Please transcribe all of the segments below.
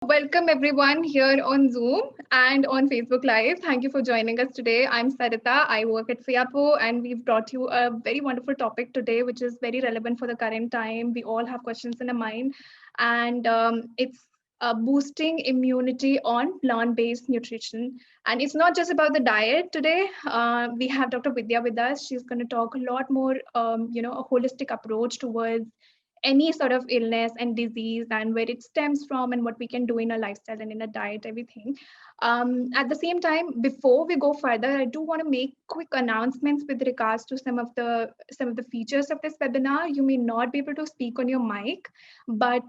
Welcome everyone here on Zoom and on Facebook Live. Thank you for joining us today. I'm Sarita. I work at FIAPO and we've brought you a very wonderful topic today, which is very relevant for the current time. We all have questions in our mind, and it's boosting immunity on plant-based nutrition. And it's not just about the diet today. We have Dr. Vidya with us. She's going to talk a lot more, a holistic approach towards any sort of illness and disease and where it stems from and what we can do in a lifestyle and in a diet, everything. At the same time, before we go further, I do want to make quick announcements with regards to some of the features of this webinar. You may not be able to speak on your mic, but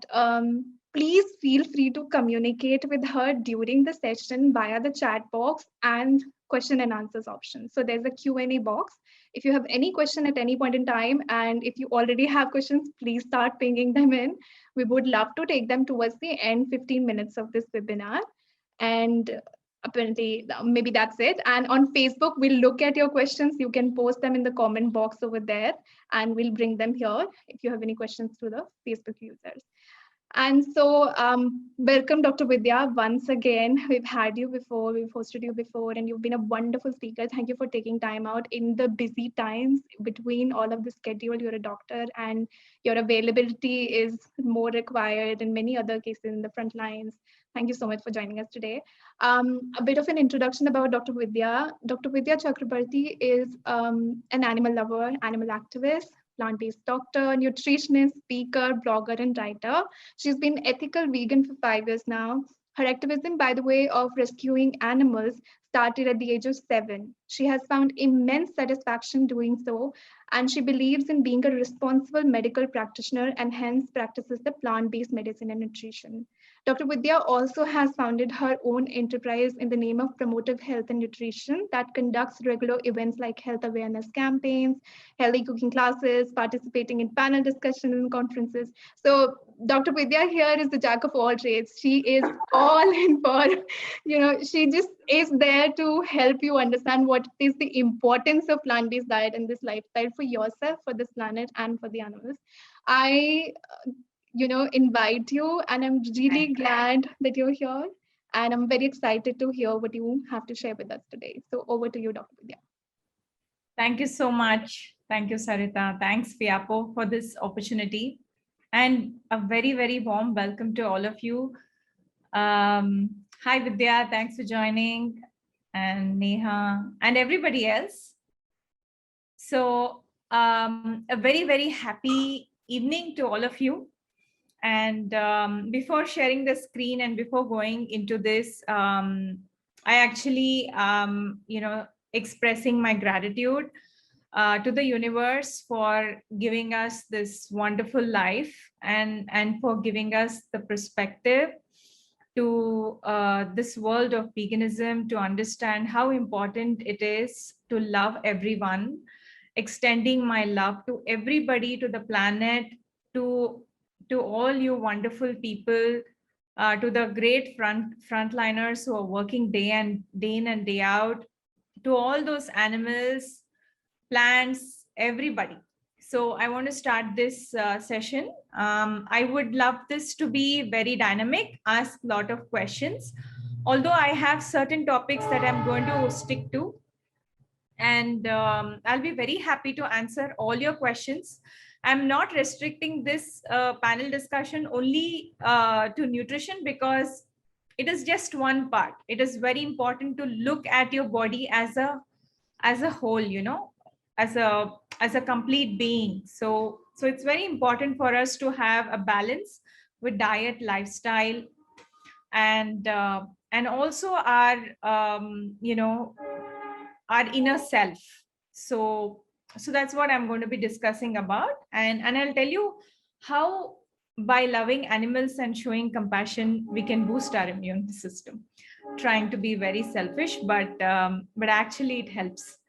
please feel free to communicate with her during the session via the chat box and question and answers option. So there's a Q&A box. If you have any question at any point in time, and if you already have questions, please start pinging them in. We would love to take them towards the end 15 minutes of this webinar. And apparently, maybe that's it. And on Facebook, we'll look at your questions. You can post them in the comment box over there, and we'll bring them here if you have any questions to the Facebook users. And so welcome, Dr. Vidya. Once again, we've had you before, we've hosted you before, and you've been a wonderful speaker. Thank you for taking time out in the busy times between all of the schedule. You're a doctor and your availability is more required in many other cases in the front lines. Thank you so much for joining us today. A bit of an introduction about Dr. Vidya. Dr. Vidya Chakravarty is an animal lover, animal activist, plant-based doctor, nutritionist, speaker, blogger, and writer. She's been ethical vegan for 5 years now. Her activism, by the way, of rescuing animals started at the age of 7. She has found immense satisfaction doing so, and she believes in being a responsible medical practitioner and hence practices the plant-based medicine and nutrition. Dr. Vidya also has founded her own enterprise in the name of Promotive Health and Nutrition that conducts regular events like health awareness campaigns, healthy cooking classes, participating in panel discussions and conferences. So Dr. Vidya here is the jack of all trades. She is all in for, she just is there to help you understand what is the importance of plant-based diet and this lifestyle for yourself, for this planet, and for the animals. I invite you, and I'm really glad that you're here. And I'm very excited to hear what you have to share with us today. So over to you, Dr. Vidya. Thank you so much. Thank you, Sarita. Thanks, FIAPO, for this opportunity. And a very, very warm welcome to all of you. Hi, Vidya. Thanks for joining. And Neha and everybody else. So a very, very happy evening to all of you. And before sharing the screen and before going into this, I actually, expressing my gratitude to the universe for giving us this wonderful life and for giving us the perspective to this world of veganism, to understand how important it is to love everyone, extending my love to everybody, to the planet, to all you wonderful people, to the great frontliners who are working day in and day out, to all those animals, plants, everybody. So I want to start this session. I would love this to be very dynamic, ask a lot of questions, although I have certain topics that I'm going to stick to. And I'll be very happy to answer all your questions. I'm not restricting this panel discussion only to nutrition because it is just one part. It is very important to look at your body as a whole, as a complete being. So it's very important for us to have a balance with diet, lifestyle, and also our our inner self. So that's what I'm going to be discussing about, and I'll tell you how by loving animals and showing compassion we can boost our immune system. Trying to be very selfish, but actually it helps.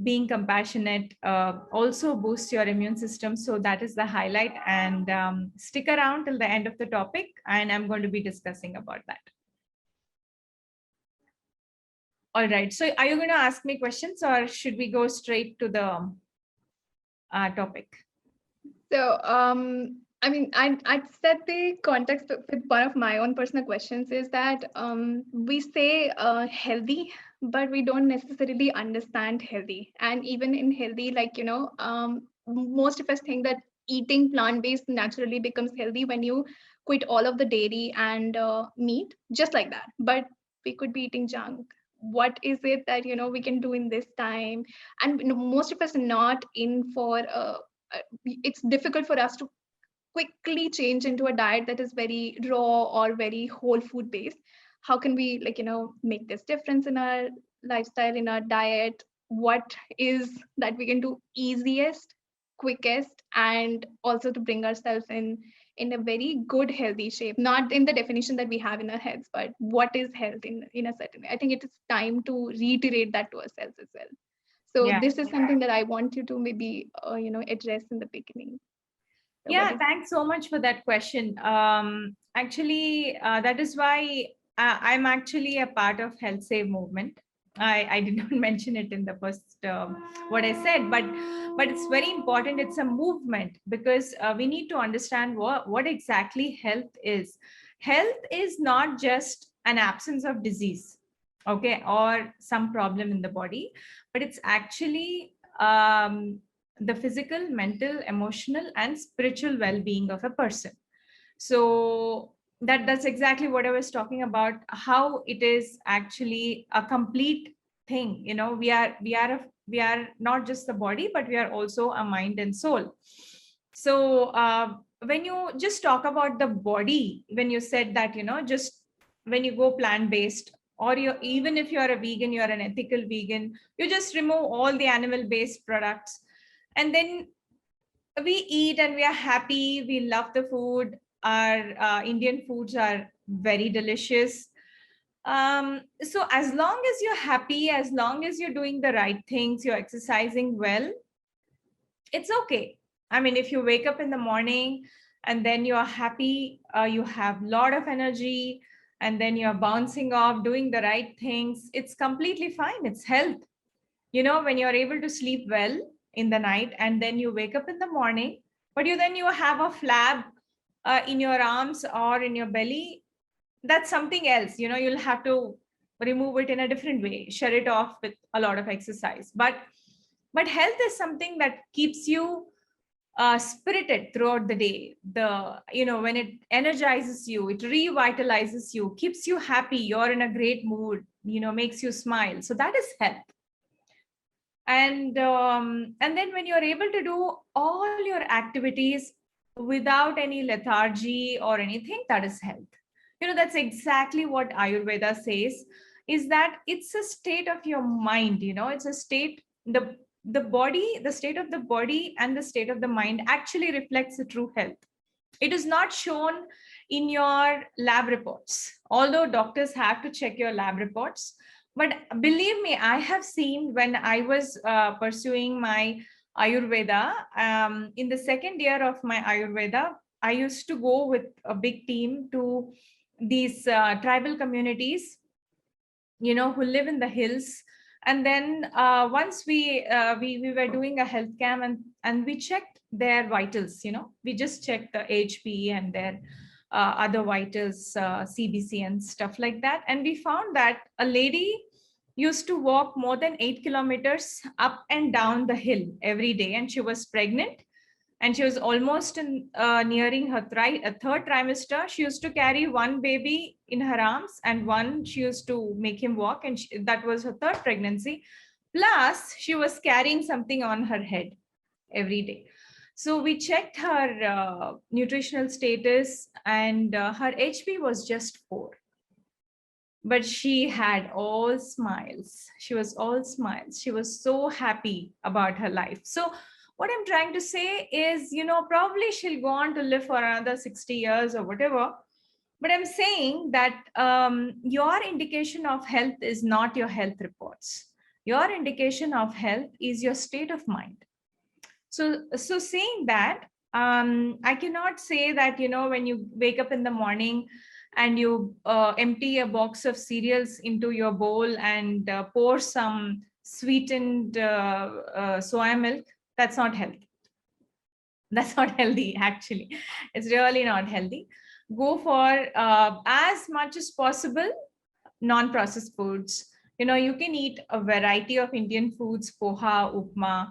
Being compassionate also boosts your immune system. So that is the highlight, and stick around till the end of the topic, and I'm going to be discussing about that. All right, so are you going to ask me questions or should we go straight to the topic? So I mean, I'd set the context with one of my own personal questions is that we say healthy, but we don't necessarily understand healthy. And even in healthy, like, most of us think that eating plant-based naturally becomes healthy when you quit all of the dairy and meat, just like that. But we could be eating junk. What is it that, we can do in this time? And most of us are not in for it's difficult for us to quickly change into a diet that is very raw or very whole food based. How can we, like, make this difference in our lifestyle, in our diet? What is that we can do easiest, quickest, and also to bring ourselves in a very good healthy shape, not in the definition that we have in our heads, but what is health in a certain way. I think it is time to reiterate that to ourselves as well. So Yeah. this is something that I want you to maybe address in the beginning. So what Yeah, is thanks so much for that question. Actually, that is why I'm actually a part of Health Save movement. I did not mention it in the first what I said, but it's very important. It's a movement because we need to understand what exactly health is. Health is not just an absence of disease, okay, or some problem in the body, but it's actually the physical, mental, emotional, and spiritual well-being of a person. So that's exactly what I was talking about, how it is actually a complete thing. We are not just the body, but we are also a mind and soul. So when you just talk about the body, when you said that, just when you go plant-based, or you, even if you're a vegan, you're an ethical vegan, you just remove all the animal-based products, and then we eat and we are happy, we love the food. Our Indian foods are very delicious. So as long as you're happy, as long as you're doing the right things, you're exercising well, it's okay. I mean, if you wake up in the morning and then you're happy, you have a lot of energy, and then you're bouncing off doing the right things, it's completely fine. It's health. When you're able to sleep well in the night and then you wake up in the morning, but you have a flab in your arms or in your belly, that's something else. You'll have to remove it in a different way, shut it off with a lot of exercise. But health is something that keeps you spirited throughout the day. When it energizes you, it revitalizes you, keeps you happy, you're in a great mood, makes you smile. So that is health. And then when you're able to do all your activities without any lethargy or anything, that is health. That's exactly what Ayurveda says, is that it's a state of your mind. It's a state, the body, the state of the body and the state of the mind actually reflects the true health. It is not shown in your lab reports, although doctors have to check your lab reports. But believe me, I have seen, when I was pursuing my Ayurveda, in the second year of my Ayurveda, I used to go with a big team to these tribal communities, who live in the hills. And then once we were doing a health camp, and we checked their vitals. We just checked the HP and their other vitals, CBC and stuff like that. And we found that a lady used to walk more than 8 kilometers up and down the hill every day, and she was pregnant, and she was almost nearing her third trimester. She used to carry one baby in her arms, and one she used to make him walk, and that was her third pregnancy. Plus, she was carrying something on her head every day. So we checked her nutritional status, and her HP was just 4. But she had all smiles. She was all smiles. She was so happy about her life. So what I'm trying to say is, probably she'll go on to live for another 60 years or whatever. But I'm saying that your indication of health is not your health reports. Your indication of health is your state of mind. So saying that, I cannot say that, when you wake up in the morning and you empty a box of cereals into your bowl and pour some sweetened soya milk, that's not health. That's not healthy, actually. It's really not healthy. Go for as much as possible non-processed foods. You can eat a variety of Indian foods, poha, upma,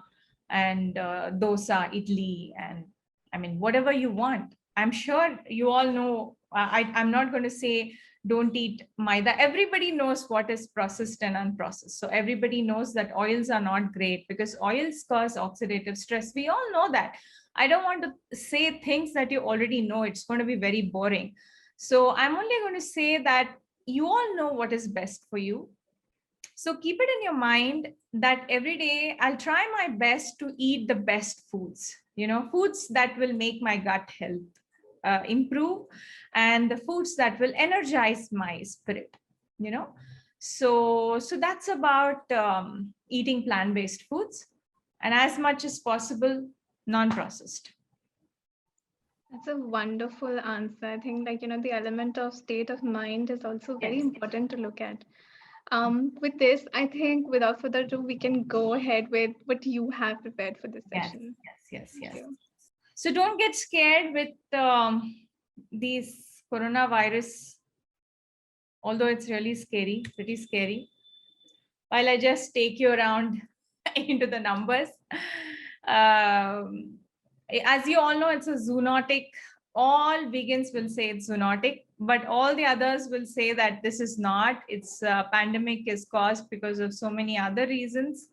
and dosa, idli, and I mean, whatever you want. I'm sure you all know. I'm not going to say don't eat maida. Everybody knows what is processed and unprocessed. So everybody knows that oils are not great because oils cause oxidative stress. We all know that. I don't want to say things that you already know. It's going to be very boring. So I'm only going to say that you all know what is best for you. So keep it in your mind that every day I'll try my best to eat the best foods, foods that will make my gut health improve, and the foods that will energize my spirit, So that's about eating plant-based foods and as much as possible, non-processed. That's a wonderful answer. I think, the element of state of mind is also very Yes. important to look at. With this, I think without further ado, we can go ahead with what you have prepared for this Yes, session. yes. Thank you. So don't get scared with these coronavirus, although it's really scary, pretty scary. While I just take you around into the numbers. Um, as you all know, it's a zoonotic. All vegans will say it's zoonotic, but all the others will say that this is not. It's pandemic is caused because of so many other reasons.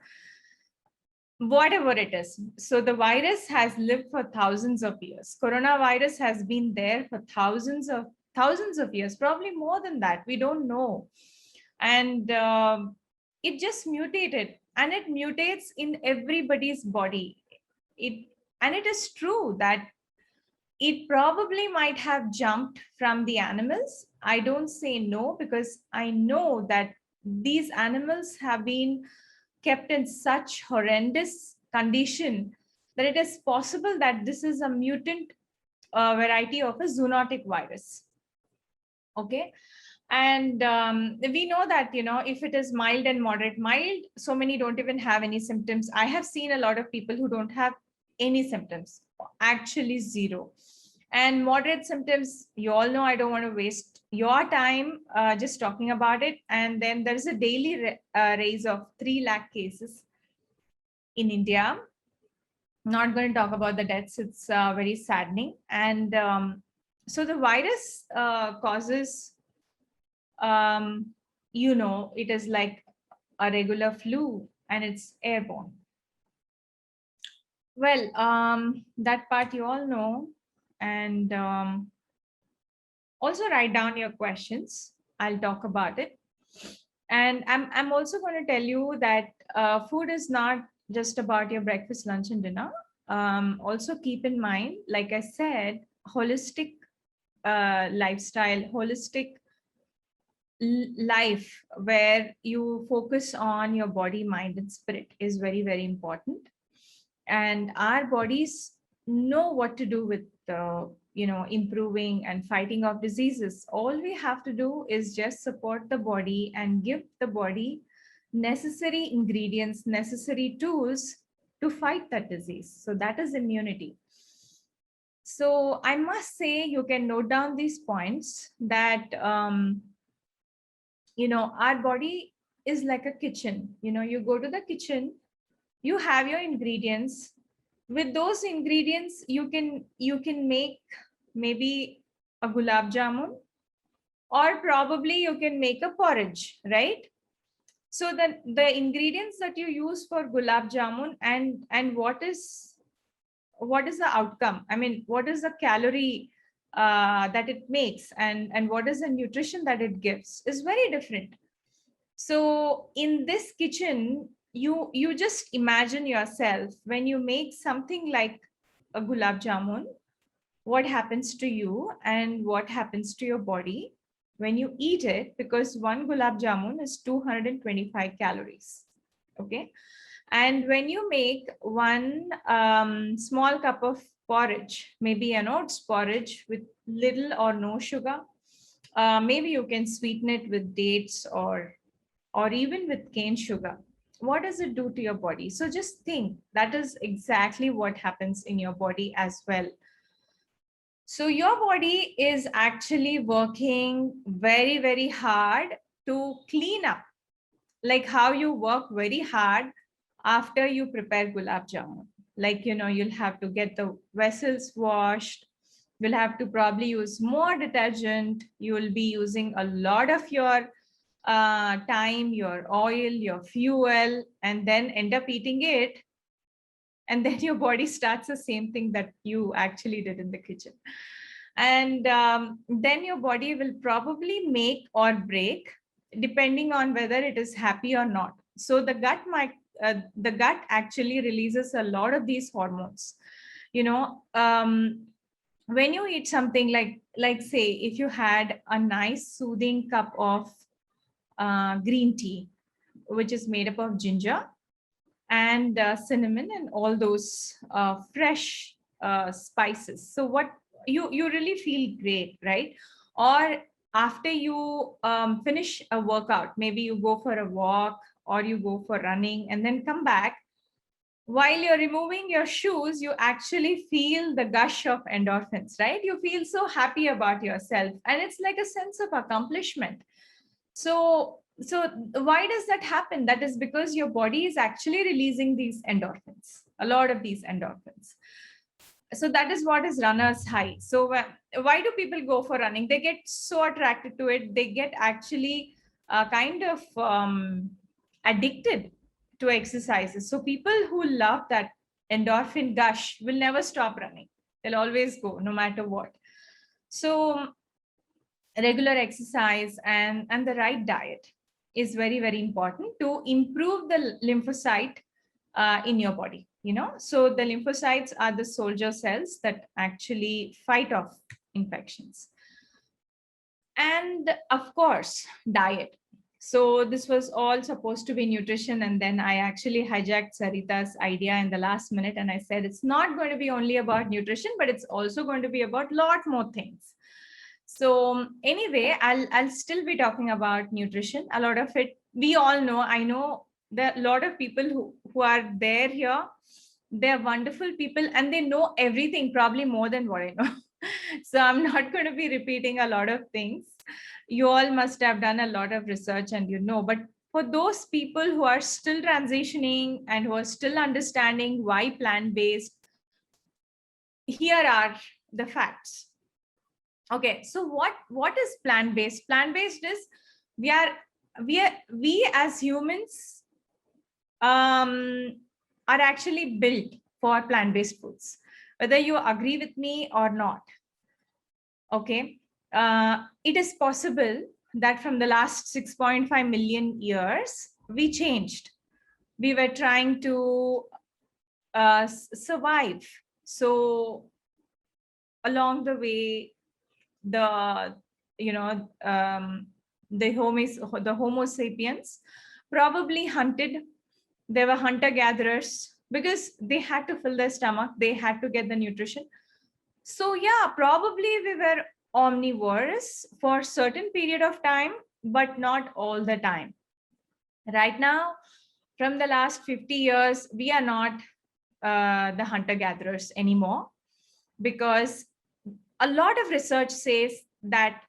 Whatever it is. So the virus has lived for thousands of years. Coronavirus has been there for thousands of years, probably more than that. We don't know. And it just mutated, and it mutates in everybody's body. And it is true that it probably might have jumped from the animals. I don't say no, because I know that these animals have been kept in such horrendous condition that it is possible that this is a mutant variety of a zoonotic virus. Okay. And we know that, if it is mild and moderate, mild, so many don't even have any symptoms. I have seen a lot of people who don't have any symptoms, actually zero. And moderate symptoms, you all know, I don't want to waste your time just talking about it. And then there's a daily raise of 3 lakh cases in India. Not going to talk about the deaths. It's very saddening. And so the virus causes, it is like a regular flu, and it's airborne. Well, that part you all know. And also write down your questions. I'll talk about it. And I'm also going to tell you that food is not just about your breakfast, lunch, and dinner. Also keep in mind, like I said, holistic lifestyle, holistic life where you focus on your body, mind, and spirit is very, very important. And our bodies know what to do with improving and fighting off diseases. All we have to do is just support the body and give the body necessary ingredients, necessary tools to fight that disease. So that is immunity. So I must say, you can note down these points that our body is like a kitchen. You go to the kitchen, you have your ingredients. With those ingredients, you can make maybe a gulab jamun, or probably you can make a porridge, right? So the ingredients that you use for gulab jamun, and what is the outcome? I mean, what is the calorie that it makes, and what is the nutrition that it gives is very different. So in this kitchen, you just imagine yourself when you make something like a gulab jamun, what happens to you and what happens to your body when you eat it, because one gulab jamun is 225 calories. Okay. And when you make one small cup of porridge, maybe an oats porridge with little or no sugar, maybe you can sweeten it with dates or even with cane sugar. what does it do to your body? So just think, that is exactly what happens in your body as well. So your body is actually working very, very hard to clean up, like how you work very hard after you prepare gulab jamun. Like, you'll have to get the vessels washed. You'll have to probably use more detergent. You will be using a lot of your time, your oil, your fuel, and then end up eating it. And then your body starts the same thing that you actually did in the kitchen. And then your body will probably make or break depending on whether it is happy or not. So the gut actually releases a lot of these hormones. When you eat something like say, if you had a nice soothing cup of green tea, which is made up of ginger and cinnamon and all those fresh spices. So what you really feel great, right? Or after you finish a workout, maybe you go for a walk or you go for running and then come back. While you're removing your shoes, you actually feel the gush of endorphins, right? You feel so happy about yourself, and it's like a sense of accomplishment. So why does that happen? That is because your body is actually releasing these endorphins, a lot of these endorphins. So that is what is runner's high. So why do people go for running? They get so attracted to it. They get actually kind of addicted to exercises. So people who love that endorphin gush will never stop running. They'll always go no matter what. So regular exercise and the right diet is very, very important to improve the lymphocyte in your body. So the lymphocytes are the soldier cells that actually fight off infections. And of course, diet. So this was all supposed to be nutrition, and then I actually hijacked Sarita's idea in the last minute, and I said it's not going to be only about nutrition, but it's also going to be about a lot more things. So anyway, I'll still be talking about nutrition. A lot of it we all know. I know that a lot of people who are there here, they're wonderful people and they know everything, probably more than what I know. So I'm not going to be repeating a lot of things. You all must have done a lot of research and but for those people who are still transitioning and who are still understanding why plant-based, here are the facts. Okay, so what is plant-based? Plant-based is we as humans are actually built for plant-based foods, whether you agree with me or not. Okay, it is possible that from the last 6.5 million years, we changed. We were trying to survive. So along the way, the Homo sapiens probably hunted. They were hunter-gatherers because they had to fill their stomach. They had to get the nutrition. So yeah, probably we were omnivorous for a certain period of time, but not all the time. Right now, from the last 50 years, we are not the hunter-gatherers anymore, because a lot of research says that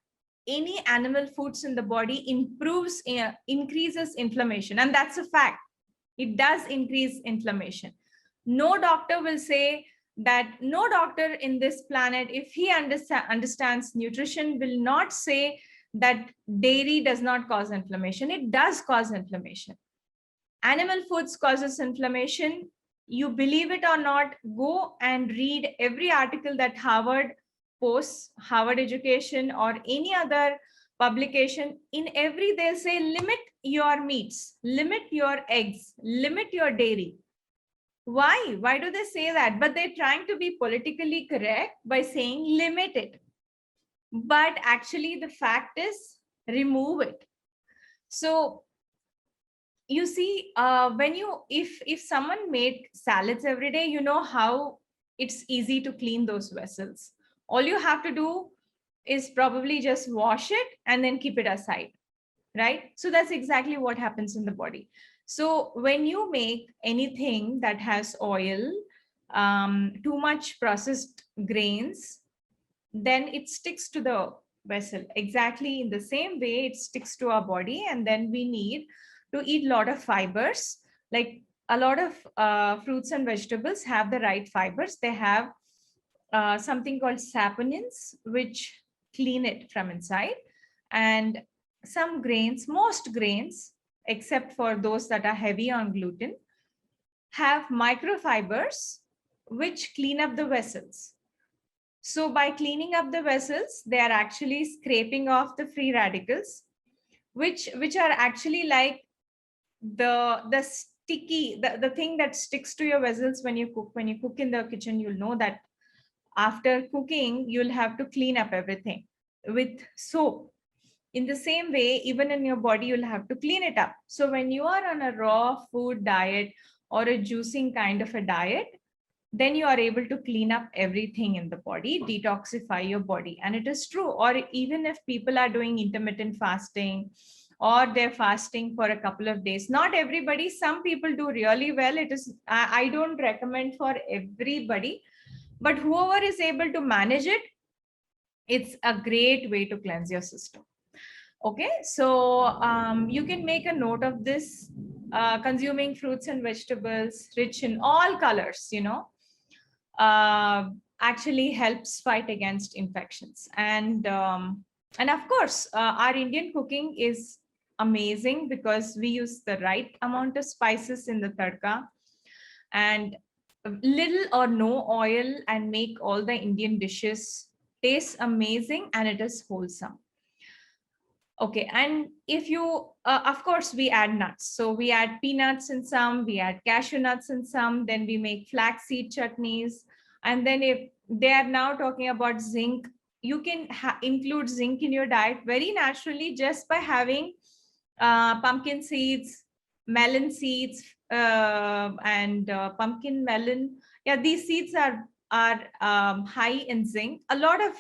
any animal foods in the body increases inflammation, and that's a fact. It does increase inflammation. No doctor will say that. No doctor in this planet, if he understands nutrition, will not say that dairy does not cause inflammation. It does cause inflammation. Animal foods causes inflammation. You believe it or not, go and read every article that Harvard posts, Harvard Education, or any other publication. In every, they say limit your meats, limit your eggs, limit your dairy. Why? Why do they say that? But they're trying to be politically correct by saying limit it. But actually the fact is remove it. So you see, if someone made salads every day, you know how it's easy to clean those vessels. All you have to do is probably just wash it and then keep it aside, right? So that's exactly what happens in the body. So when you make anything that has oil, too much processed grains, then it sticks to the vessel. Exactly in the same way, it sticks to our body. And then we need to eat a lot of fibers. Like a lot of fruits and vegetables have the right fibers. They have something called saponins, which clean it from inside. And some grains, most grains, except for those that are heavy on gluten, have microfibers which clean up the vessels. So by cleaning up the vessels, they are actually scraping off the free radicals, which are actually like the sticky, the thing that sticks to your vessels when you cook. When you cook in the kitchen, you'll know that after cooking, you'll have to clean up everything with soap. In the same way, even in your body, you'll have to clean it up. So when you are on a raw food diet or a juicing kind of a diet, then you are able to clean up everything in the body, detoxify your body. And it is true. Or even if people are doing intermittent fasting, or they're fasting for a couple of days, not everybody, some people do really well. I don't recommend for everybody, but whoever is able to manage it, it's a great way to cleanse your system. Okay, so you can make a note of this. Consuming fruits and vegetables rich in all colors, actually helps fight against infections. And of course, our Indian cooking is amazing because we use the right amount of spices in the tadka and little or no oil, and make all the Indian dishes taste amazing, and it is wholesome. Okay, and if you, of course, we add nuts. So we add peanuts in some, we add cashew nuts in some, then we make flaxseed chutneys. And then if they are now talking about zinc, you can include zinc in your diet very naturally just by having pumpkin seeds, melon seeds, and pumpkin melon. Yeah, these seeds are high in zinc. A lot of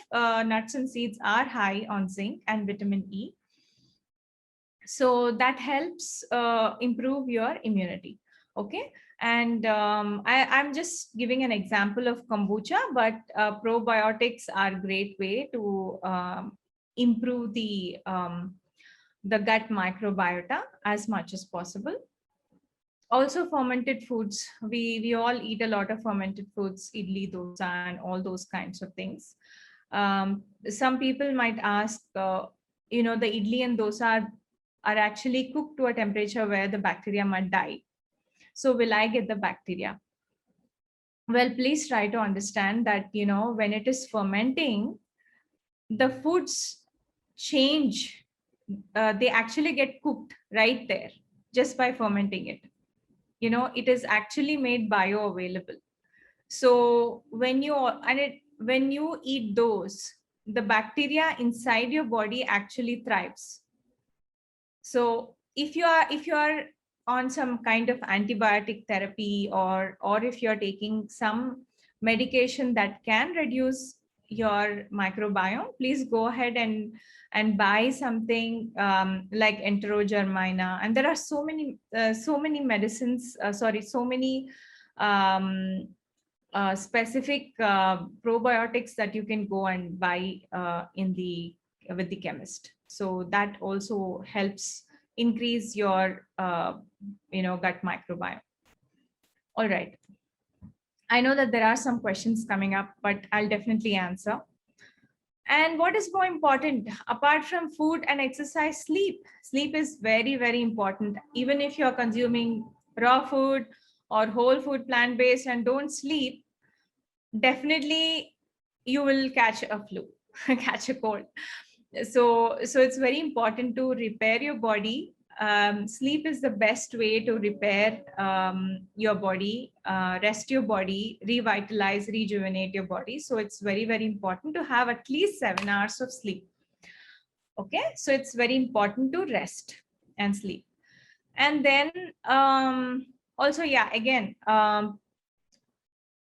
nuts and seeds are high on zinc and vitamin E. So that helps improve your immunity. Okay. And I'm just giving an example of kombucha, but probiotics are a great way to improve the gut microbiota as much as possible. Also fermented foods. We all eat a lot of fermented foods, idli, dosa, and all those kinds of things. Some people might ask, the idli and dosa are actually cooked to a temperature where the bacteria might die. So will I get the bacteria? Well, please try to understand that, when it is fermenting, the foods change. They actually get cooked right there just by fermenting it. It is actually made bioavailable. So when you eat those, the bacteria inside your body actually thrives. So if you are on some kind of antibiotic therapy, or if you're taking some medication that can reduce your microbiome, please go ahead and buy something like enterogermina. And there are so many medicines, so many specific probiotics that you can go and buy with the chemist. So that also helps increase your gut microbiome. All right. I know that there are some questions coming up, but I'll definitely answer. And what is more important apart from food and exercise? Sleep is very, very important. Even if you're consuming raw food or whole food, plant-based, and don't sleep, definitely you will catch a flu, catch a cold. So it's very important to repair your body. Sleep is the best way to repair your body, rest your body, revitalize, rejuvenate your body. So it's very, very important to have at least 7 hours of sleep. Okay, so it's very important to rest and sleep. And then also, yeah, again,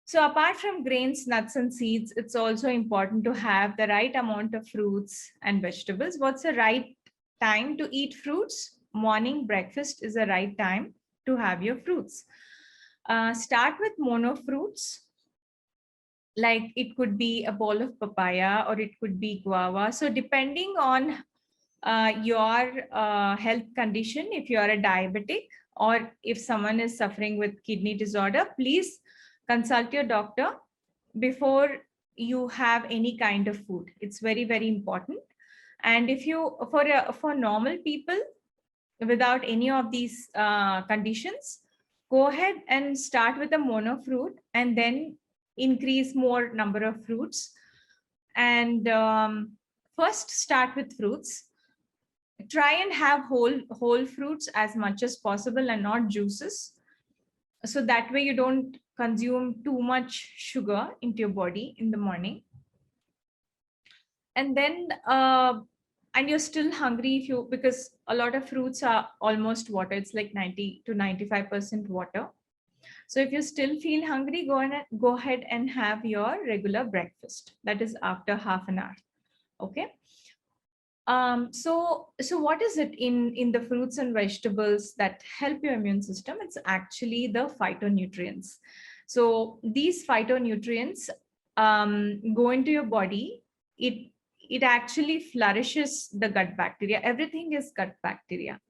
so apart from grains, nuts, and seeds, it's also important to have the right amount of fruits and vegetables. What's the right time to eat fruits? morning breakfast is the right time to have your fruits. Start with mono fruits, like it could be a bowl of papaya or it could be guava. So depending on your health condition, if you are a diabetic or if someone is suffering with kidney disorder, please consult your doctor before you have any kind of food. It's very, very important. And if you, for normal people without any of these conditions, go ahead and start with a mono fruit and then increase more number of fruits. And first start with fruits. Try and have whole fruits as much as possible and not juices. So that way you don't consume too much sugar into your body in the morning. And then and you're still hungry if you, because a lot of fruits are almost water. It's like 90 to 95% water. So if you still feel hungry, go ahead and have your regular breakfast. That is after half an hour. Okay. So what is it in the fruits and vegetables that help your immune system? It's actually the phytonutrients. So these phytonutrients go into your body. It actually flourishes the gut bacteria. Everything is gut bacteria.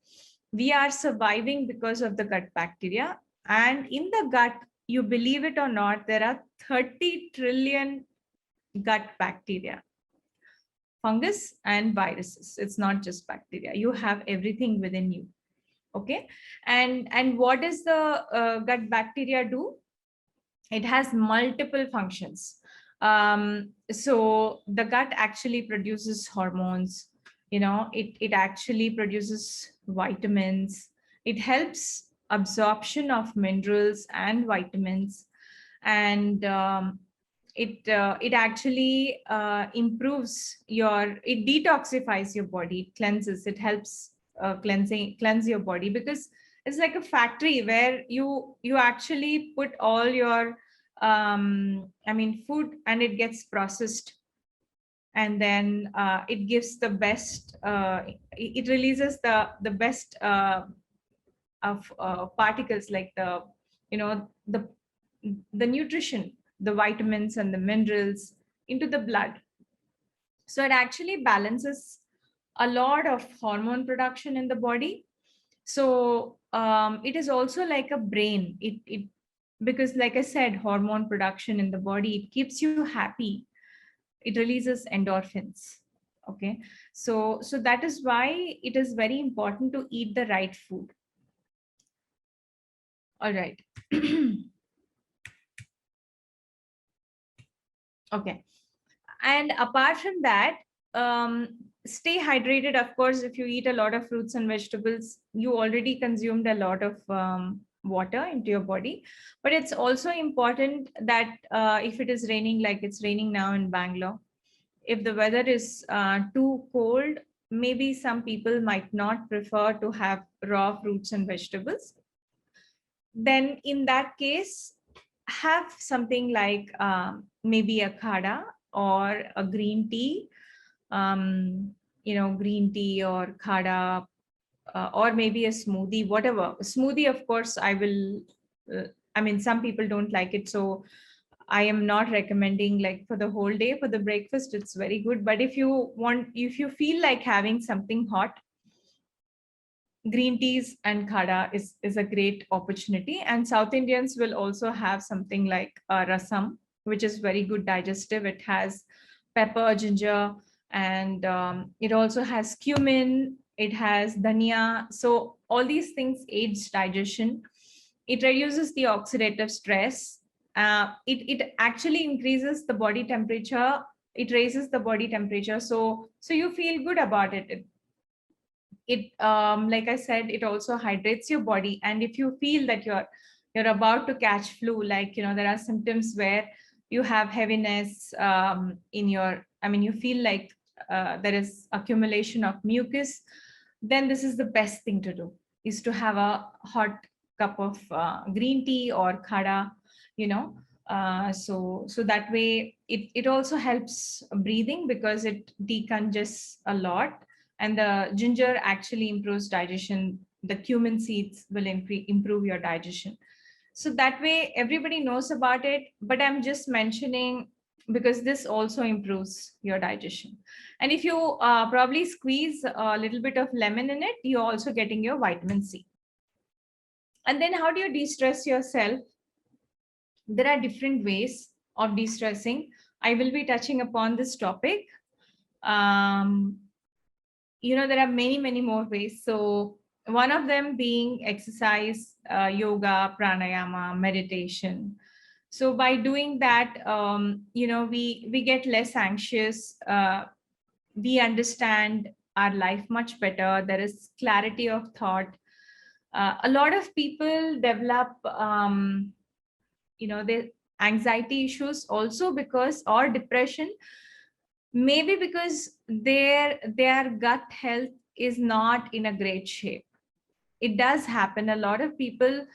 We are surviving because of the gut bacteria. And in the gut, you believe it or not, there are 30 trillion gut bacteria. Fungus and viruses. It's not just bacteria. You have everything within you. Okay. And what does the gut bacteria do? It has multiple functions. So the gut actually produces hormones. It actually produces vitamins. It helps absorption of minerals and vitamins. And it actually improves it detoxifies your body, it cleanses, it helps cleanse your body, because it's like a factory where you actually put all your food and it gets processed, and then it gives the best, it releases the best of particles, like the nutrition, the vitamins and the minerals into the blood. So it actually balances a lot of hormone production in the body. So it is also like a brain. It because, like I said, hormone production in the body, it keeps you happy. It releases endorphins. Okay, so that is why it is very important to eat the right food. All right. Okay. And apart from that, stay hydrated. Of course, if you eat a lot of fruits and vegetables, you already consumed a lot of water into your body. But it's also important that if it is raining, like it's raining now in Bangalore, if the weather is too cold, maybe some people might not prefer to have raw fruits and vegetables. Then in that case, have something like maybe a khada or a green tea, green tea or khada, or maybe a smoothie, whatever. Smoothie, of course, some people don't like it. So I am not recommending like for the whole day. For the breakfast, it's very good. But if you feel like having something hot, green teas and khada is a great opportunity. And South Indians will also have something like rasam, which is very good digestive. It has pepper, ginger, and it also has cumin. It has dhania. So all these things aids digestion. It reduces the oxidative stress. It actually increases the body temperature. It raises the body temperature. So you feel good about it. It like I said, it also hydrates your body. And if you feel that you're about to catch flu, like there are symptoms where you have heaviness in your, you feel like there is accumulation of mucus, then this is the best thing to do, is to have a hot cup of green tea or khada, so that way it also helps breathing, because it decongests a lot. and the ginger actually improves digestion. The cumin seeds will improve your digestion. So that way everybody knows about it, but I'm just mentioning because this also improves your digestion. And if you probably squeeze a little bit of lemon in it, you're also getting your vitamin C. And then how do you de-stress yourself? There are different ways of de-stressing. I will be touching upon this topic. There are many more ways. So one of them being exercise, yoga, pranayama, meditation. So by doing that, we get less anxious. We understand our life much better. There is clarity of thought. A lot of people develop, the anxiety issues also because, or depression, maybe because their gut health is not in a great shape. It does happen. A lot of people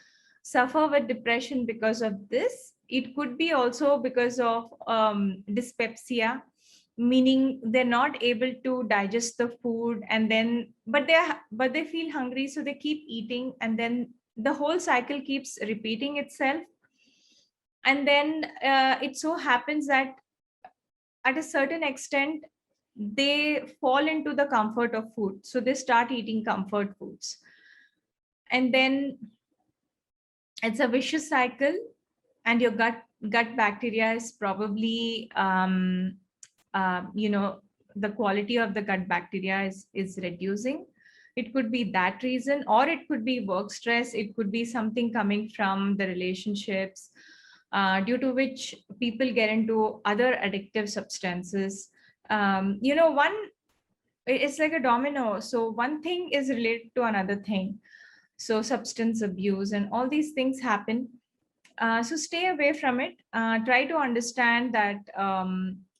suffer with depression because of this. It could be also because of dyspepsia, meaning they're not able to digest the food, and then but they feel hungry, so they keep eating, and then the whole cycle keeps repeating itself. And then it so happens that at a certain extent they fall into the comfort of food, so they start eating comfort foods, and then it's a vicious cycle, and your gut bacteria is probably the quality of the gut bacteria is reducing. It could be that reason, or it could be work stress. It could be something coming from the relationships, due to which people get into other addictive substances. One, it's like a domino. So one thing is related to another thing. So substance abuse and all these things happen. So stay away from it. Try to understand that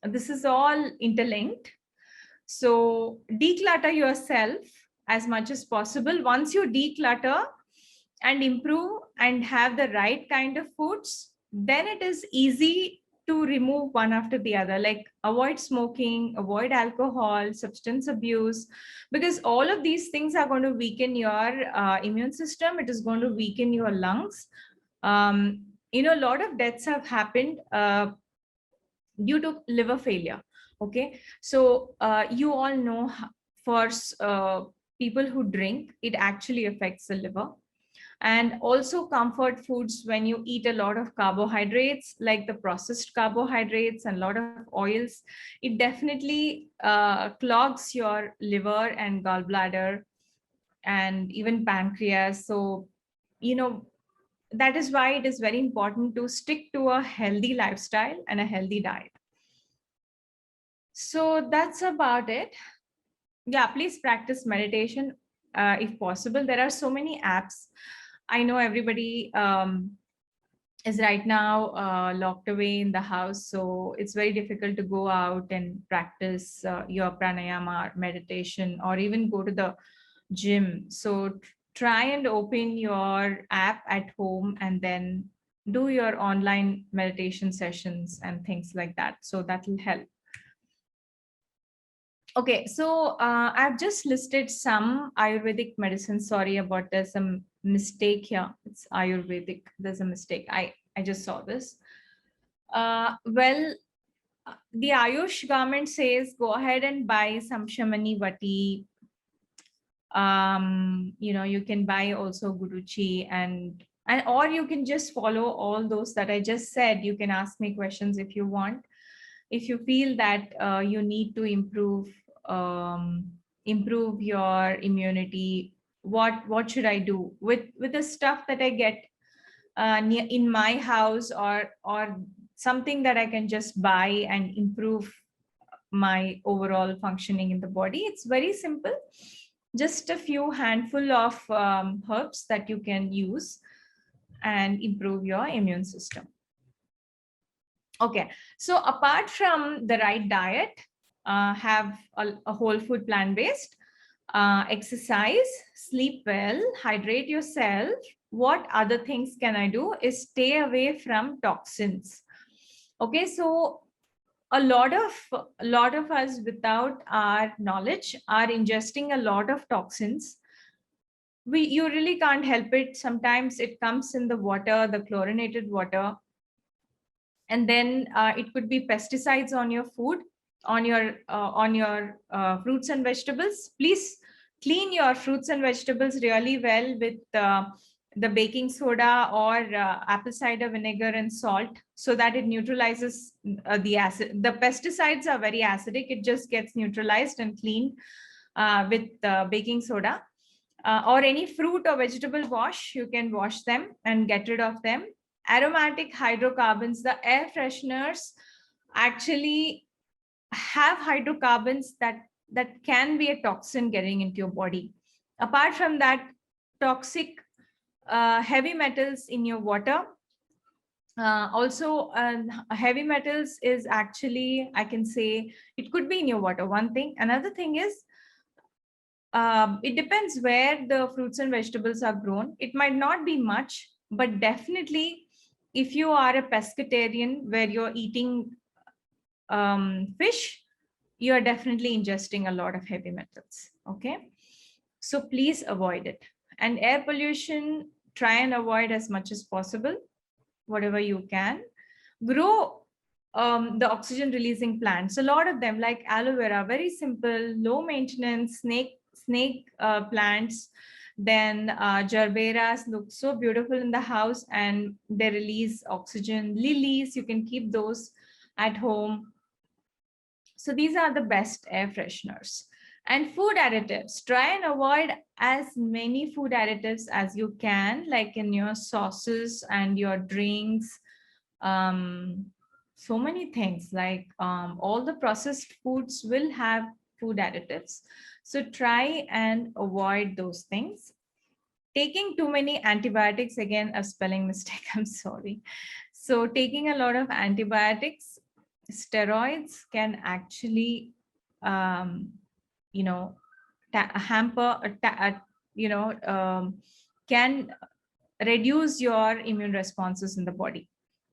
this is all interlinked. So declutter yourself as much as possible. Once you declutter and improve and have the right kind of foods, then it is easy to remove one after the other. Like avoid smoking, avoid alcohol, substance abuse, because all of these things are going to weaken your immune system. It is going to weaken your lungs. A lot of deaths have happened due to liver failure. Okay, so you all know, for people who drink, it actually affects the liver. And also comfort foods, when you eat a lot of carbohydrates, like the processed carbohydrates and a lot of oils, it definitely clogs your liver and gallbladder and even pancreas. So that is why it is very important to stick to a healthy lifestyle and a healthy diet. So that's about it. Yeah, please practice meditation if possible. There are so many apps. I know everybody is right now locked away in the house, so it's very difficult to go out and practice your pranayama or meditation, or even go to the gym. So try and open your app at home and then do your online meditation sessions and things like that. So that will help. Okay, so I've just listed some Ayurvedic medicine. Sorry about there's some mistake here. It's Ayurvedic. There's a mistake. I just saw this. The Ayush government says go ahead and buy some Shamani Vati. You can buy also Guruchi and or you can just follow all those that I just said. You can ask me questions if you want. If you feel that you need to improve your immunity, what should I do with the stuff that I get in my house, or something that I can just buy and improve my overall functioning in the body? It's very simple. Just a few handful of herbs that you can use and improve your immune system. Okay, so apart from the right diet, have a whole food plant-based, exercise, sleep well, hydrate yourself. What other things can I do is stay away from toxins. Okay, so a lot of us, without our knowledge, are ingesting a lot of toxins. You really can't help it. Sometimes it comes in the water, the chlorinated water, and then it could be pesticides on your food, on your fruits and vegetables. Please clean your fruits and vegetables really well with the baking soda or apple cider vinegar and salt, so that it neutralizes the acid. The pesticides are very acidic. It just gets neutralized and cleaned with baking soda. Or any fruit or vegetable wash, you can wash them and get rid of them. Aromatic hydrocarbons, the air fresheners actually have hydrocarbons that can be a toxin getting into your body. Apart from that, toxic heavy metals in your water. Also, heavy metals is actually, I can say, it could be in your water. One thing. Another thing is, it depends where the fruits and vegetables are grown. It might not be much, but definitely if you are a pescatarian where you're eating fish, you are definitely ingesting a lot of heavy metals. Okay, so please avoid it. And air pollution, try and avoid as much as possible, whatever you can. Grow the oxygen releasing plants, a lot of them, like aloe vera, very simple, low maintenance, snake plants. Then gerberas look so beautiful in the house and they release oxygen. Lilies, you can keep those at home. So these are the best air fresheners. And food additives, try and avoid as many food additives as you can, like in your sauces and your drinks. So many things, like all the processed foods will have food additives. So try and avoid those things. Taking too many antibiotics, again, a spelling mistake, I'm sorry. So taking a lot of antibiotics, steroids can actually, hamper, can reduce your immune responses in the body.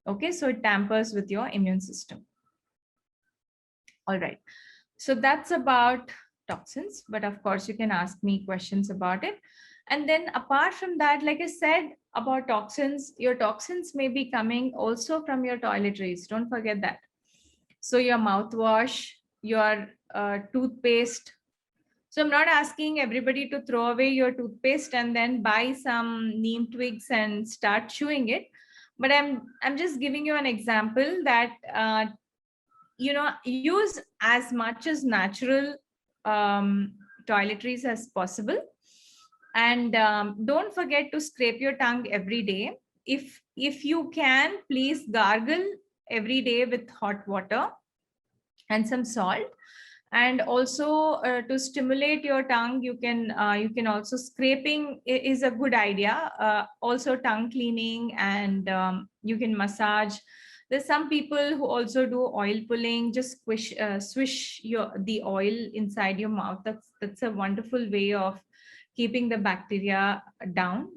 Okay, so it tampers with your immune system. All right, so that's about toxins, but of course you can ask me questions about it. And then apart from that, like I said about toxins, your toxins may be coming also from your toiletries. Don't forget that. So your mouthwash, your toothpaste. So I'm not asking everybody to throw away your toothpaste and then buy some neem twigs and start chewing it. But I'm just giving you an example that, use as much as natural toiletries as possible. And don't forget to scrape your tongue every day. If you can, please gargle every day with hot water and some salt. And also to stimulate your tongue, you can also, scraping is a good idea. Also tongue cleaning, and you can massage. There's some people who also do oil pulling. Just swish the oil inside your mouth. That's a wonderful way of keeping the bacteria down.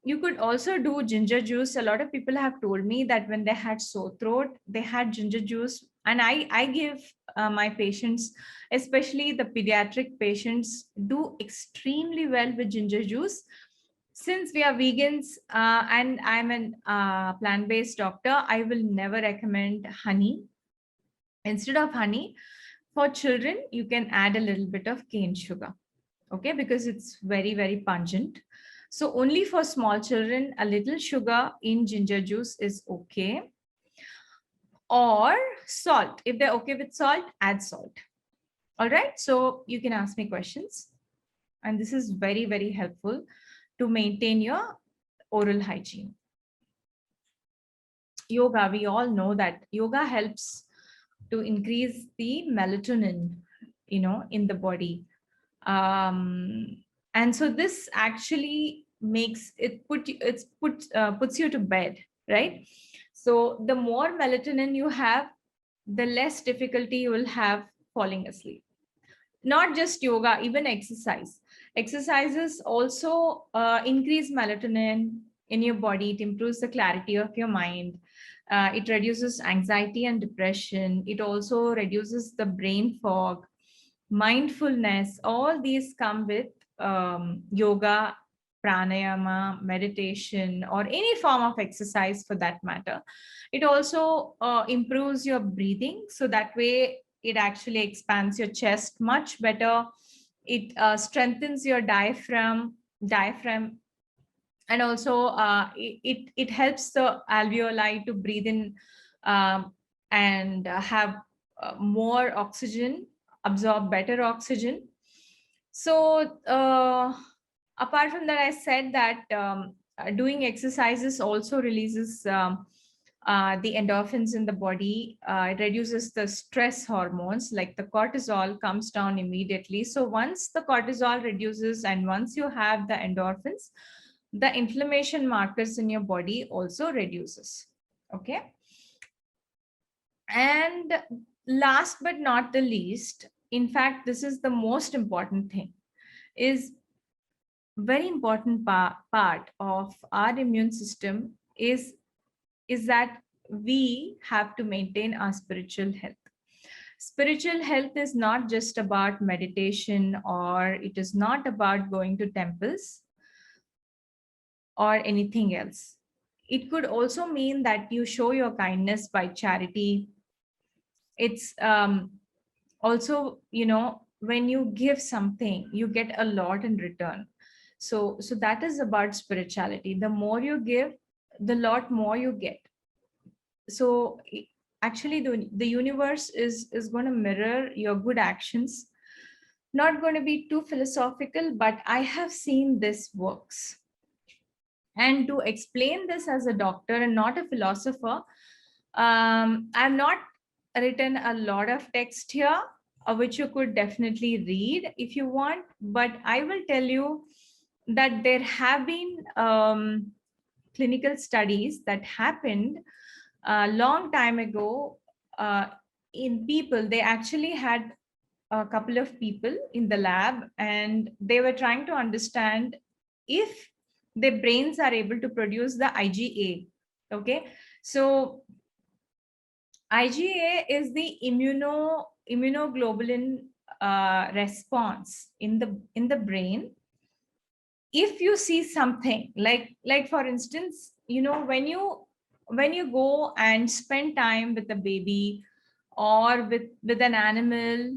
You could also do ginger juice. A lot of people have told me that when they had sore throat, they had ginger juice. And I give my patients, especially the pediatric patients, do extremely well with ginger juice. Since we are vegans and I'm an plant-based doctor, I will never recommend honey. Instead of honey, for children, you can add a little bit of cane sugar. Okay, because it's very, very pungent. So only for small children, a little sugar in ginger juice is okay. Or salt. If they're okay with salt, add salt. All right, so you can ask me questions. And this is very, very helpful to maintain your oral hygiene. Yoga, we all know that yoga helps to increase the melatonin, in the body. And so this actually makes it puts you to bed, right? So the more melatonin you have, the less difficulty you will have falling asleep. Not just yoga, even exercise. Exercises also increase melatonin in your body. It improves the clarity of your mind. It reduces anxiety and depression. It also reduces the brain fog, mindfulness. All these come with yoga, pranayama, meditation, or any form of exercise for that matter. It also improves your breathing. So that way it actually expands your chest much better. It strengthens your diaphragm, and also it helps the alveoli to breathe in and have more oxygen, absorb better oxygen. So apart from that, I said that doing exercises also releases the endorphins in the body. It reduces the stress hormones, like the cortisol comes down immediately. So once the cortisol reduces and once you have the endorphins, the inflammation markers in your body also reduces. Okay. And last but not the least, in fact, this is the most important thing, is very important part of our immune system is that we have to maintain our spiritual health. Spiritual health is not just about meditation, or it is not about going to temples or anything else. It could also mean that you show your kindness by charity. It's also, when you give something, you get a lot in return. So that is about spirituality. The more you give, the lot more you get. So actually the universe is going to mirror your good actions. Not going to be too philosophical, but I have seen this works. And to explain this as a doctor and not a philosopher, I've not written a lot of text here, which you could definitely read if you want. But I will tell you that there have been clinical studies that happened a long time ago in people. They actually had a couple of people in the lab, and they were trying to understand if their brains are able to produce the IgA. Okay, so IgA is the immunoglobulin response in the brain. If you see something like for instance, when you go and spend time with a baby or with an animal,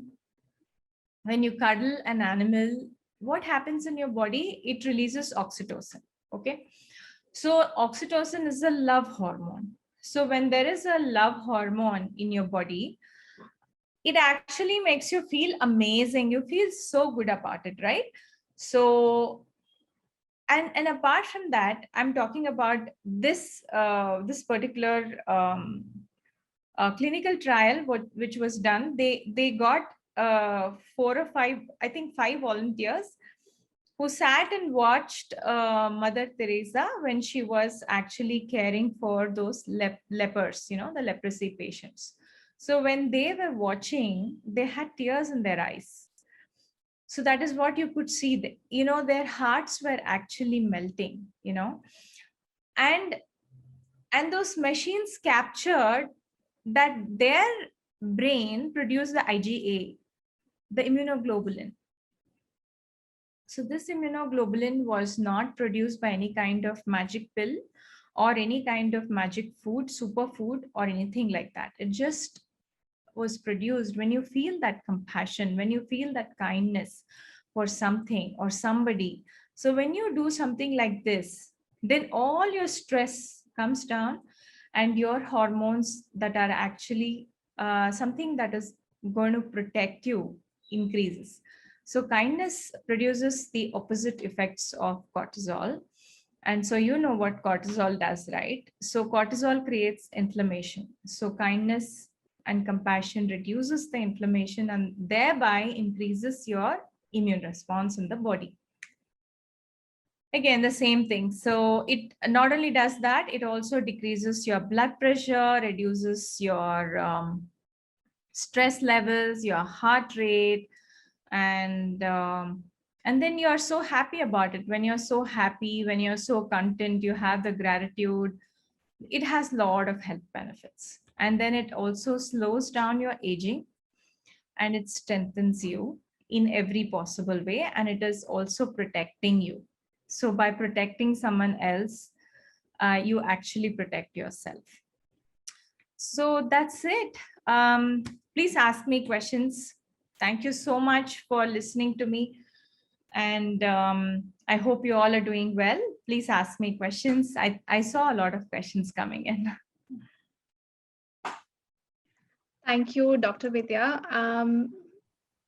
when you cuddle an animal, what happens in your body? It releases oxytocin. Okay, so oxytocin is a love hormone. So when there is a love hormone in your body, it actually makes you feel amazing. You feel so good about it, right? So and apart from that, I'm talking about this particular clinical trial which was done. They got 4 or 5, I think 5 volunteers who sat and watched Mother Teresa when she was actually caring for those lepers, the leprosy patients. So when they were watching, they had tears in their eyes. So that is what you could see. Their hearts were actually melting, and those machines captured that their brain produced the IgA, the immunoglobulin. So this immunoglobulin was not produced by any kind of magic pill or any kind of magic food, superfood, or anything like that. It just was produced when you feel that compassion, when you feel that kindness for something or somebody. So when you do something like this, then all your stress comes down and your hormones that are actually something that is going to protect you increases. So kindness produces the opposite effects of cortisol. And so you know what cortisol does, right? So cortisol creates inflammation. So kindness and compassion reduces the inflammation and thereby increases your immune response in the body. Again, the same thing. So it not only does that, it also decreases your blood pressure, reduces your stress levels, your heart rate, and then you are so happy about it. When you're so happy, when you're so content, you have the gratitude, it has a lot of health benefits. And then it also slows down your aging and it strengthens you in every possible way. And it is also protecting you. So by protecting someone else, you actually protect yourself. So that's it. Please ask me questions. Thank you so much for listening to me. And I hope you all are doing well. Please ask me questions. I saw a lot of questions coming in. Thank you, Dr. Vidya.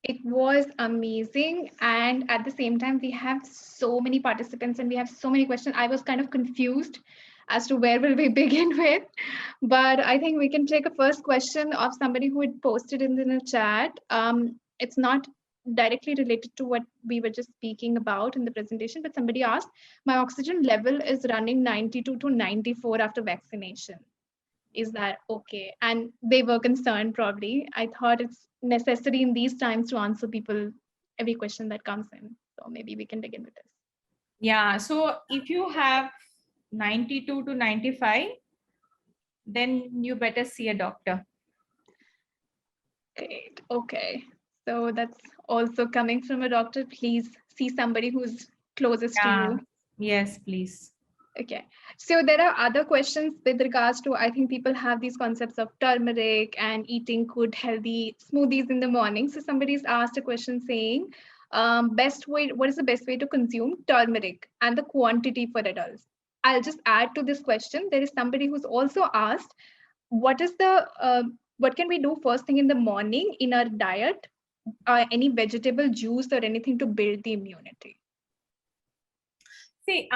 It was amazing. And at the same time, we have so many participants and we have so many questions. I was kind of confused as to where will we begin with. But I think we can take a first question of somebody who had posted in the chat. It's not directly related to what we were just speaking about in the presentation, but somebody asked, my oxygen level is running 92 to 94 after vaccination. Is that okay? And they were concerned probably. I thought it's necessary in these times to answer people every question that comes in. So maybe we can begin with this. Yeah, so if you have 92 to 95, then you better see a doctor. Great. Okay. So that's also coming from a doctor. Please see somebody who's closest to you. Yes, please. Okay. So there are other questions with regards to, I think people have these concepts of turmeric and eating good, healthy smoothies in the morning. So somebody's asked a question saying, what is the best way to consume turmeric and the quantity for adults? I'll just add to this question. There is somebody who's also asked, what can we do first thing in the morning in our diet? Any vegetable juice or anything to build the immunity? See,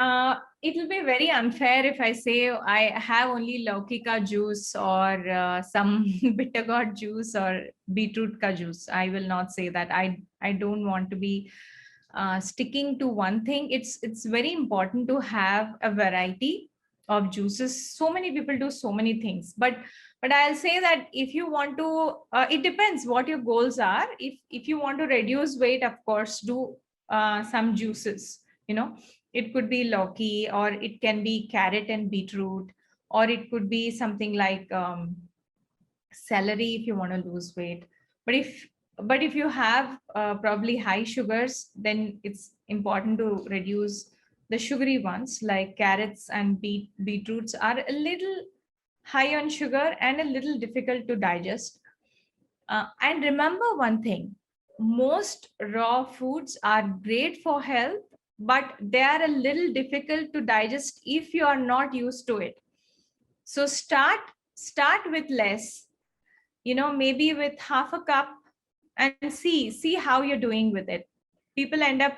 it will be very unfair if I say I have only laukika juice or some bitter gourd juice or beetroot ka juice. I will not say that. I don't want to be sticking to one thing. It's very important to have a variety of juices. So many people do so many things, but I'll say that if you want to, it depends what your goals are. If you want to reduce weight, of course, do some juices. It could be lauki, or it can be carrot and beetroot, or it could be something like celery if you want to lose weight. But if you have probably high sugars, then it's important to reduce the sugary ones, like carrots and beetroots are a little high on sugar and a little difficult to digest. And remember one thing, most raw foods are great for health, but they are a little difficult to digest if you are not used to it. So start with less, maybe with half a cup, and see how you're doing with it. People end up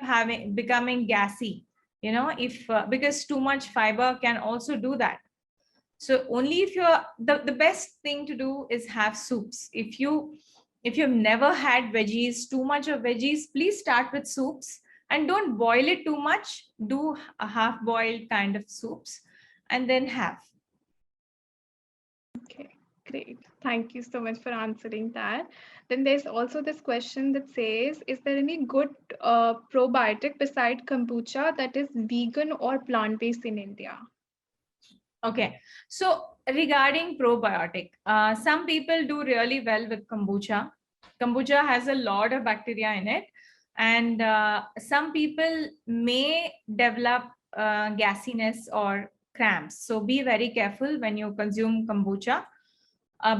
becoming gassy, if because too much fiber can also do that. So only if you're the best thing to do is have soups. If you've never had veggies, too much of veggies, please start with soups and don't boil it too much. Do a half boiled kind of soups and then have. Okay, great. Thank you so much for answering that. Then there's also this question that says, is there any good probiotic beside kombucha that is vegan or plant-based in India? Okay, so regarding probiotic, some people do really well with kombucha. Kombucha has a lot of bacteria in it, and some people may develop gassiness or cramps. So be very careful when you consume kombucha.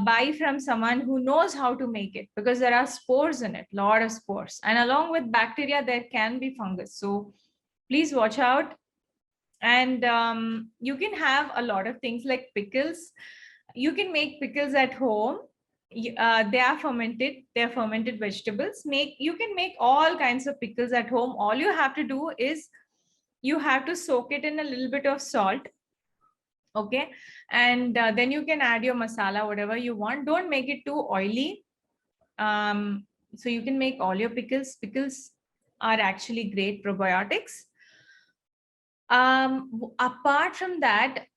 Buy from someone who knows how to make it, because there are spores in it, lot of spores, and along with bacteria there can be fungus. So please watch out. And you can have a lot of things like pickles. You can make pickles at home. They are fermented vegetables. You can make all kinds of pickles at home. All you have to do is you have to soak it in a little bit of salt. Okay, and then you can add your masala, whatever you want. Don't make it too oily. So you can make all your pickles. Pickles are actually great probiotics. Apart from that,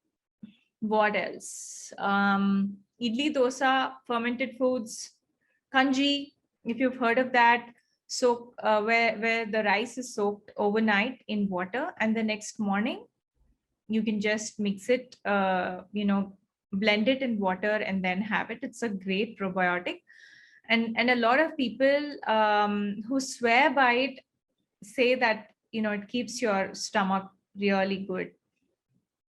what else? Idli, dosa, fermented foods, kanji, if you've heard of that. So where the rice is soaked overnight in water, and the next morning You can just mix it, blend it in water and then have it. It's a great probiotic. And a lot of people who swear by it say that, it keeps your stomach really good.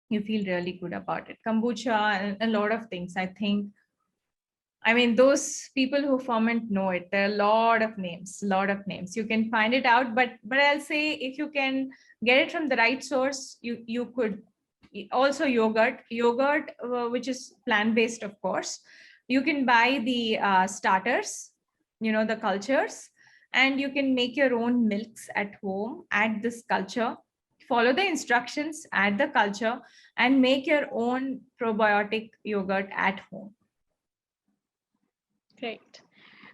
You feel really good about it. Kombucha and a lot of things, I think. I mean, those people who ferment know it. There are a lot of names. You can find it out, but I'll say if you can get it from the right source, you could. Also yogurt, which is plant-based, of course. You can buy the starters, the cultures, and you can make your own milks at home. Add this culture, follow the instructions, add the culture, and make your own probiotic yogurt at home. Great.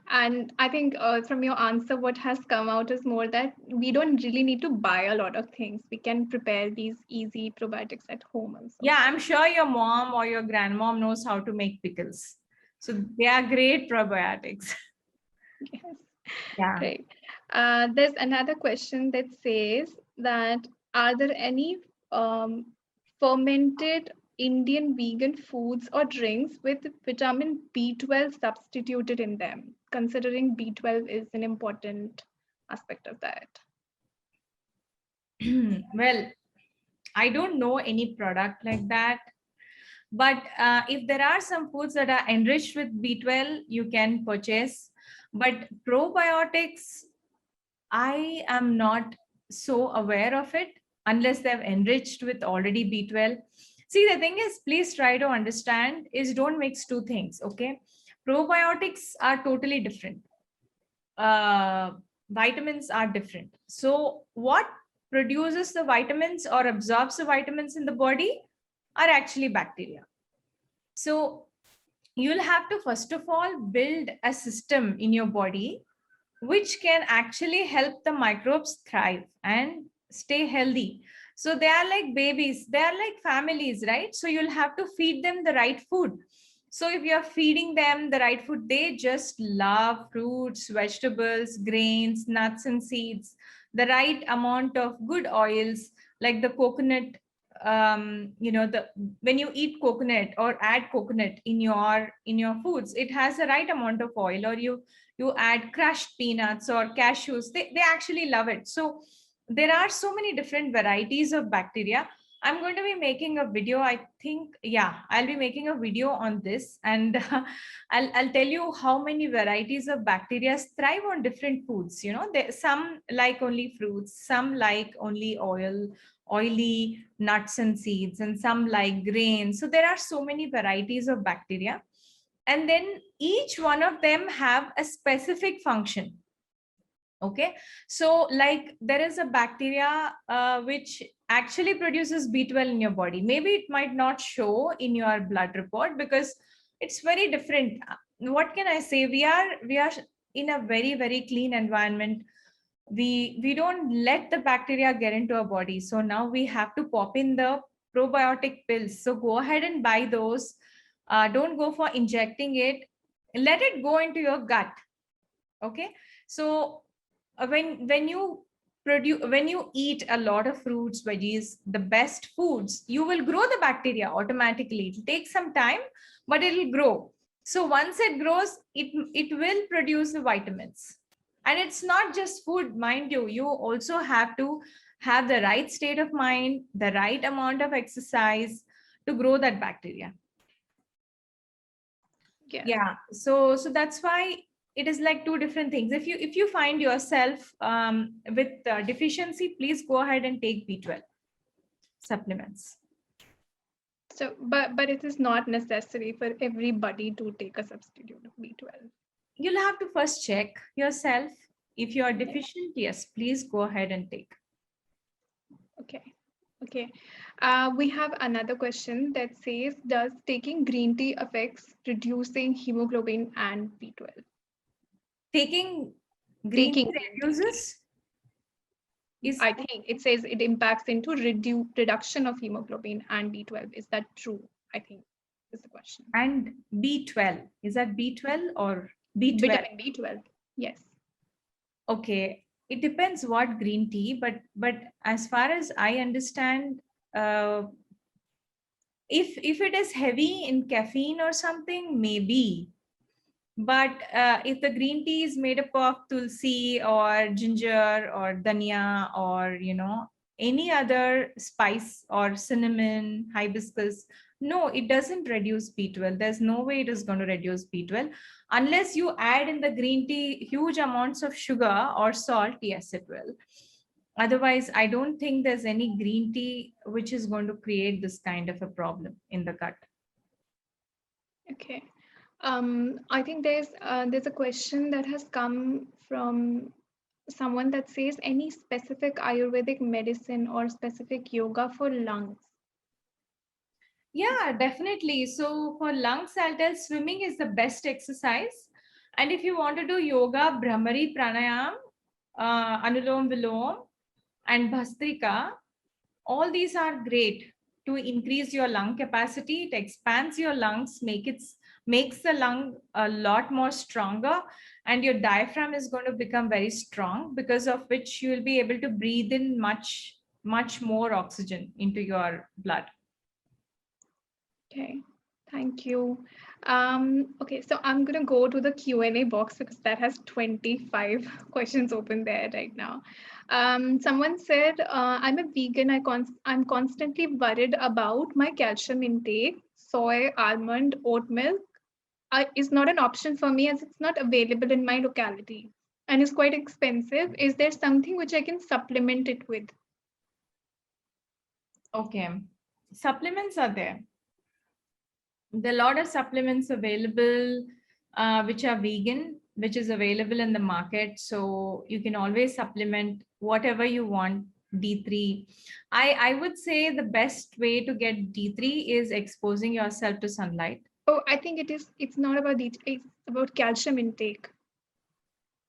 And I think from your answer, what has come out is more that we don't really need to buy a lot of things. We can prepare these easy probiotics at home also. Yeah, I'm sure your mom or your grandmom knows how to make pickles. So they are great probiotics. Yes. Yeah. Great. There's another question that says that are there any fermented Indian vegan foods or drinks with vitamin B12 substituted in them, considering B12 is an important aspect of that? Well, I don't know any product like that. But if there are some foods that are enriched with B12, you can purchase. But probiotics, I am not so aware of it unless they've enriched with already B12. See, the thing is, please try to understand is don't mix two things, okay? Probiotics are totally different. Vitamins are different. So what produces the vitamins or absorbs the vitamins in the body are actually bacteria. So you'll have to, first of all, build a system in your body which can actually help the microbes thrive and stay healthy. So they are like babies, they are like families, right? So you'll have to feed them the right food. So if you're feeding them the right food, they just love fruits, vegetables, grains, nuts and seeds, the right amount of good oils, like the coconut. When you eat coconut or add coconut in your foods, it has the right amount of oil. Or you add crushed peanuts or cashews, they actually love it. So there are so many different varieties of bacteria. I'm going to be making a video, I think. Yeah, I'll be making a video on this, and I'll tell you how many varieties of bacteria thrive on different foods. Some like only fruits, some like only oily nuts and seeds, and some like grains. So there are so many varieties of bacteria, and then each one of them have a specific function. Okay, so like there is a bacteria which actually produces B12 in your body. Maybe it might not show in your blood report because it's very different. What can I say? We are in a very, very clean environment. We don't let the bacteria get into our body. So now we have to pop in the probiotic pills. So go ahead and buy those. Don't go for injecting it. Let it go into your gut. Okay, so when you eat a lot of fruits, veggies, the best foods, you will grow the bacteria automatically. It'll take some time, but it'll grow. So once it grows, it will produce the vitamins. And it's not just food, mind you. You also have to have the right state of mind, the right amount of exercise to grow that bacteria. Yeah. So that's why it is like two different things. If you find yourself with deficiency, please go ahead and take B12 supplements. So, but it is not necessary for everybody to take a substitute of B12. You'll have to first check yourself. If you are deficient, yes, please go ahead and take. Okay. We have another question that says, does taking green tea affects reducing hemoglobin and B12? Taking green tea reduces? I think it says it impacts into reduction of hemoglobin and B12. Is that true? I think is the question. And B12, is that B12 or B12? Vitamin B12, yes. Okay, it depends what green tea, but as far as I understand, if it is heavy in caffeine or something, maybe. But if the green tea is made up of tulsi or ginger or dhania or, any other spice or cinnamon, hibiscus, no, it doesn't reduce B12. There's no way it is going to reduce B12 unless you add in the green tea huge amounts of sugar or salt. Yes, it will. Otherwise, I don't think there's any green tea which is going to create this kind of a problem in the gut. Okay. I think there's a question that has come from someone that says any specific Ayurvedic medicine or specific yoga for lungs. Yeah, definitely. So for lungs, I'll tell swimming is the best exercise. And if you want to do yoga, Brahmari Pranayam, Anulom Vilom, and Bhastrika, all these are great to increase your lung capacity. It expands your lungs, makes the lung a lot more stronger, and your diaphragm is going to become very strong, because of which you will be able to breathe in much more oxygen into your blood. Okay, thank you. Okay, so I'm gonna go to the Q&A box because that has 25 questions open there right now. Someone said, I'm a vegan. I'm constantly worried about my calcium intake. Soy, almond, oat milk is not an option for me as it's not available in my locality and is quite expensive. Is there something which I can supplement it with? Okay, supplements are there. There are a lot of supplements available which are vegan, which is available in the market. So you can always supplement whatever you want. D3. I would say the best way to get D3 is exposing yourself to sunlight. Oh, I think it's not about it's about calcium intake.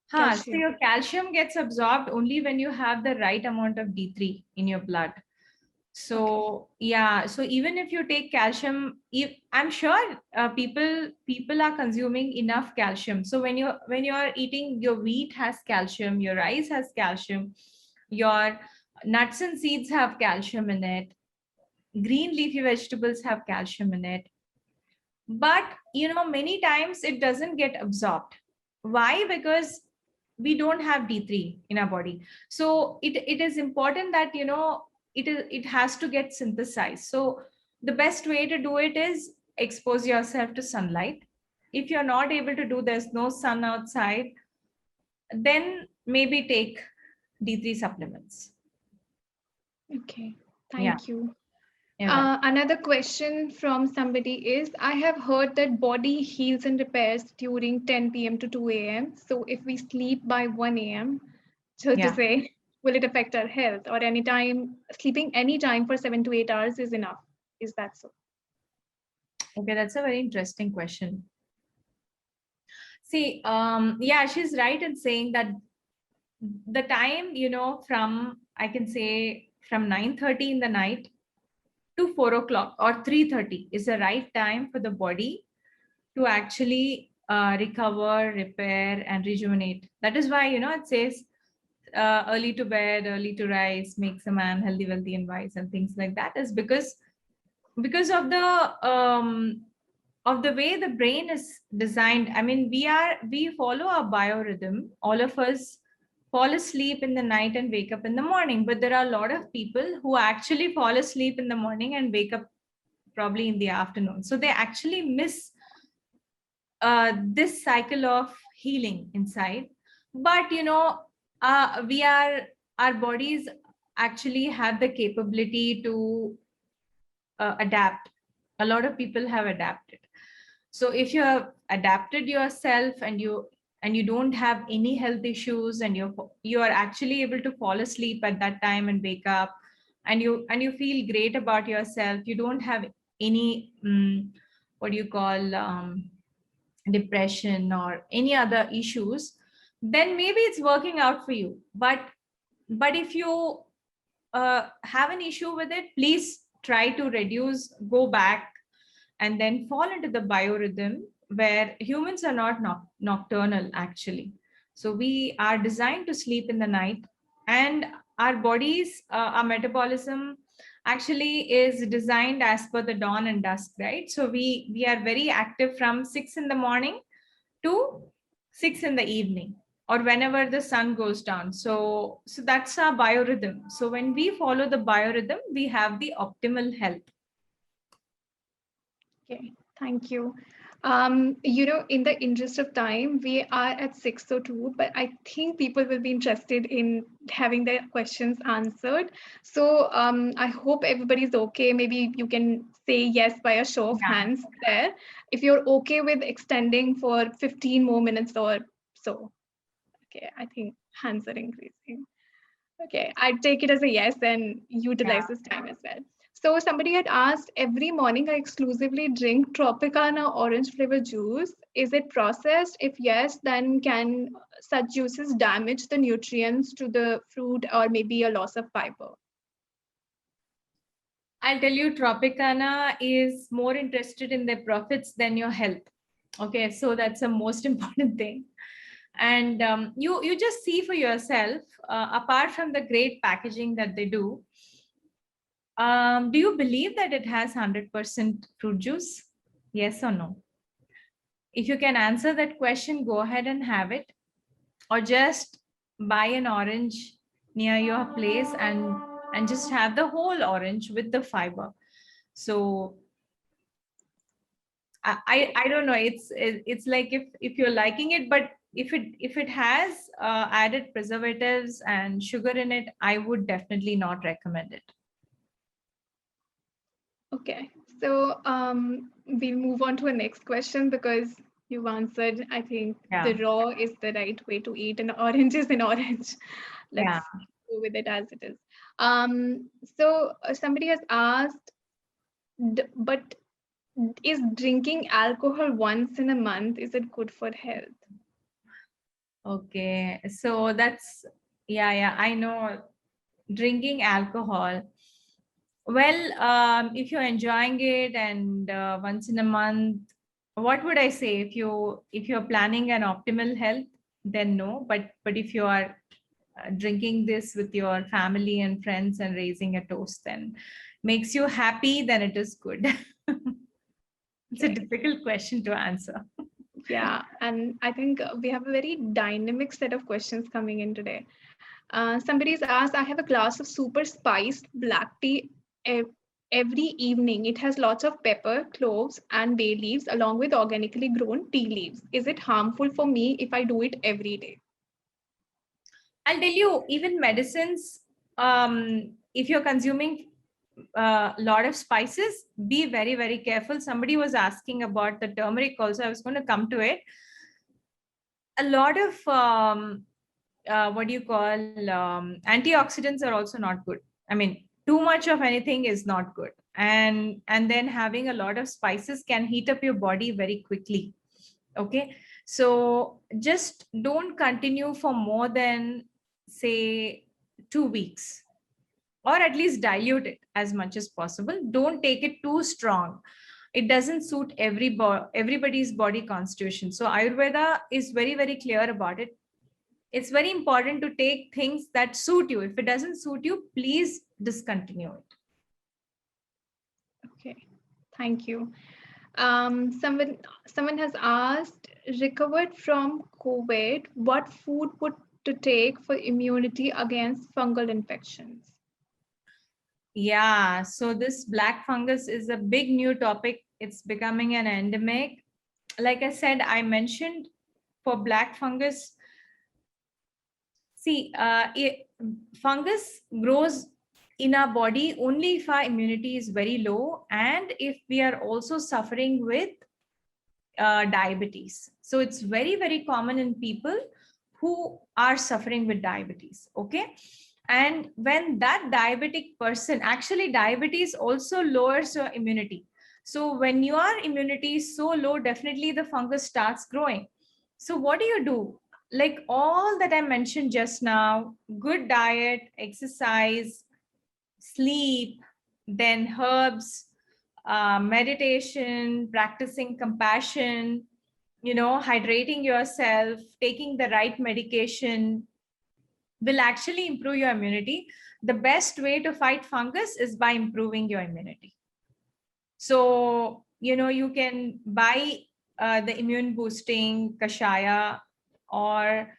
So your calcium gets absorbed only when you have the right amount of D3 in your blood. So okay. Yeah, so even if you take calcium, I'm sure people are consuming enough calcium. So when you are eating, your wheat has calcium, your rice has calcium, your nuts and seeds have calcium in it, green leafy vegetables have calcium in it. But many times it doesn't get absorbed. Why? Because we don't have D3 in our body. So it is important that it has to get synthesized. So the best way to do it is expose yourself to sunlight. If you're not able to do, there's no sun outside, then maybe take D3 supplements. Okay, thank you. Yeah. Another question from somebody is, I have heard that body heals and repairs during 10 p.m. to 2 a.m. So if we sleep by 1 a.m., so to say, will it affect our health, or sleeping any time for 7 to 8 hours is enough? Is that so? Okay, that's a very interesting question. See, yeah, she's right in saying that the time, from, I can say, from 9:30 in the night to 4 o'clock or 3:30 is the right time for the body to actually recover, repair, and rejuvenate. That is why, it says early to bed, early to rise makes a man healthy, wealthy, and wise, and things like that, is because of the way the brain is designed. I mean, we follow our biorhythm. All of us fall asleep in the night and wake up in the morning, but there are a lot of people who actually fall asleep in the morning and wake up probably in the afternoon. So they actually miss this cycle of healing inside. But our bodies actually have the capability to adapt. A lot of people have adapted. So if you have adapted yourself and you don't have any health issues, and you are actually able to fall asleep at that time and wake up, and you feel great about yourself, you don't have any what do you call depression or any other issues, then maybe it's working out for you. But if you have an issue with it, please try to reduce, go back, and then fall into the biorhythm, where humans are not nocturnal actually. So we are designed to sleep in the night, and our bodies, our metabolism actually is designed as per the dawn and dusk, right? So we are very active from 6 in the morning to 6 in the evening, or whenever the sun goes down. So that's our biorhythm. So when we follow the biorhythm, we have the optimal health. Okay, thank you. In the interest of time, we are at 6:02, but I think people will be interested in having their questions answered. So I hope everybody's okay. Maybe you can say yes by a show of Yeah. hands there. If you're okay with extending for 15 more minutes or so. Okay, I think hands are increasing. Okay, I take it as a yes and utilize this time as well. So somebody had asked, every morning I exclusively drink Tropicana orange flavor juice. Is it processed? If yes, then can such juices damage the nutrients to the fruit or maybe a loss of fiber? I'll tell you, Tropicana is more interested in their profits than your health. Okay, so that's the most important thing. And you just see for yourself, apart from the great packaging that they do you believe that it has 100% fruit juice? Yes or no? If you can answer that question, go ahead and have it, or just buy an orange near your place and just have the whole orange with the fiber. So I don't know. It's like if you're liking it, but if it has added preservatives and sugar in it, I would definitely not recommend it. Okay, so we'll move on to a next question because you've answered, I think the Yeah. raw is the right way to eat and orange is an orange. Let's Yeah. go with it as it is. So somebody has asked, but is drinking alcohol once in a month, is it good for health? Okay. So that's, yeah, I know. Drinking alcohol. Well, if you're enjoying it and once in a month, what would I say? If you're planning an optimal health, then no. But if you are drinking this with your family and friends and raising a toast, then makes you happy, then it is good. It's a Okay. difficult question to answer. Yeah, and I think we have a very dynamic set of questions coming in today. Somebody's asked, I have a glass of super spiced black tea ev- every evening. It has lots of pepper, cloves, and bay leaves, along with organically grown tea leaves. Is it harmful for me if I do it every day? I'll tell you, even medicines, if you're consuming a lot of spices, be very, very careful. Somebody was asking about the turmeric also. I was going to come to it. A lot of what do you call antioxidants are also not good. I mean, too much of anything is not good. And then having a lot of spices can heat up your body very quickly. Okay. So just don't continue for more than, say, 2 weeks, or at least dilute it as much as possible. Don't take it too strong. It doesn't suit everybody's body constitution. So Ayurveda is very, very clear about it. It's very important to take things that suit you. If it doesn't suit you, please discontinue it. Okay, thank you. Someone has asked, recovered from COVID, what food would to take for immunity against fungal infections? Yeah, so this black fungus is a big new topic. It's becoming an endemic. Like I said, I mentioned for black fungus, see, fungus grows in our body only if our immunity is very low and if we are also suffering with diabetes. So it's very, very common in people who are suffering with diabetes. Okay. And when that diabetic person, actually, diabetes also lowers your immunity. So when your immunity is so low, definitely the fungus starts growing. So what do you do? Like all that I mentioned just now, good diet, exercise, sleep, then herbs, meditation, practicing compassion, hydrating yourself, taking the right medication, will actually improve your immunity. The best way to fight fungus is by improving your immunity. So, you can buy the immune boosting kashaya, or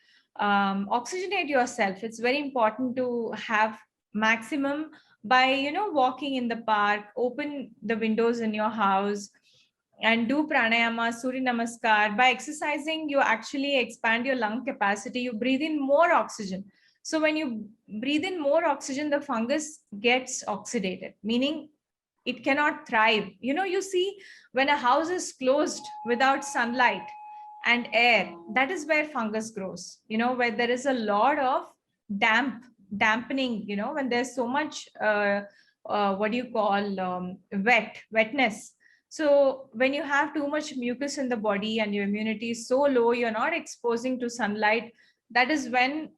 oxygenate yourself. It's very important to have maximum by, walking in the park, open the windows in your house and do pranayama, Surya Namaskar. By exercising, you actually expand your lung capacity. You breathe in more oxygen. So when you breathe in more oxygen, the fungus gets oxidated, meaning it cannot thrive. You see, when a house is closed without sunlight and air, that is where fungus grows, where there is a lot of dampening, when there's so much, what do you call, wetness. So when you have too much mucus in the body and your immunity is so low, you're not exposing to sunlight, that is when,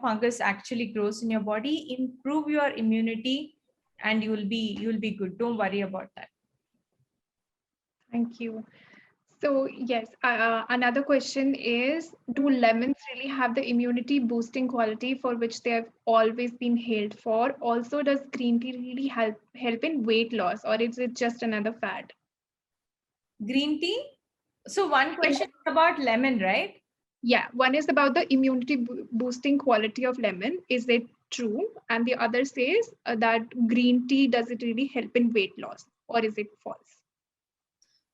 fungus actually grows in your body. Improve your immunity and you'll be good. Don't worry about that. Thank you. So yes, another question is, do lemons really have the immunity boosting quality for which they have always been hailed for? Also, does green tea really help in weight loss, or is it just another fad? Green tea? So one question is about lemon, right? Yeah, one is about the immunity boosting quality of lemon. Is it true? And the other says that green tea, does it really help in weight loss, or is it false?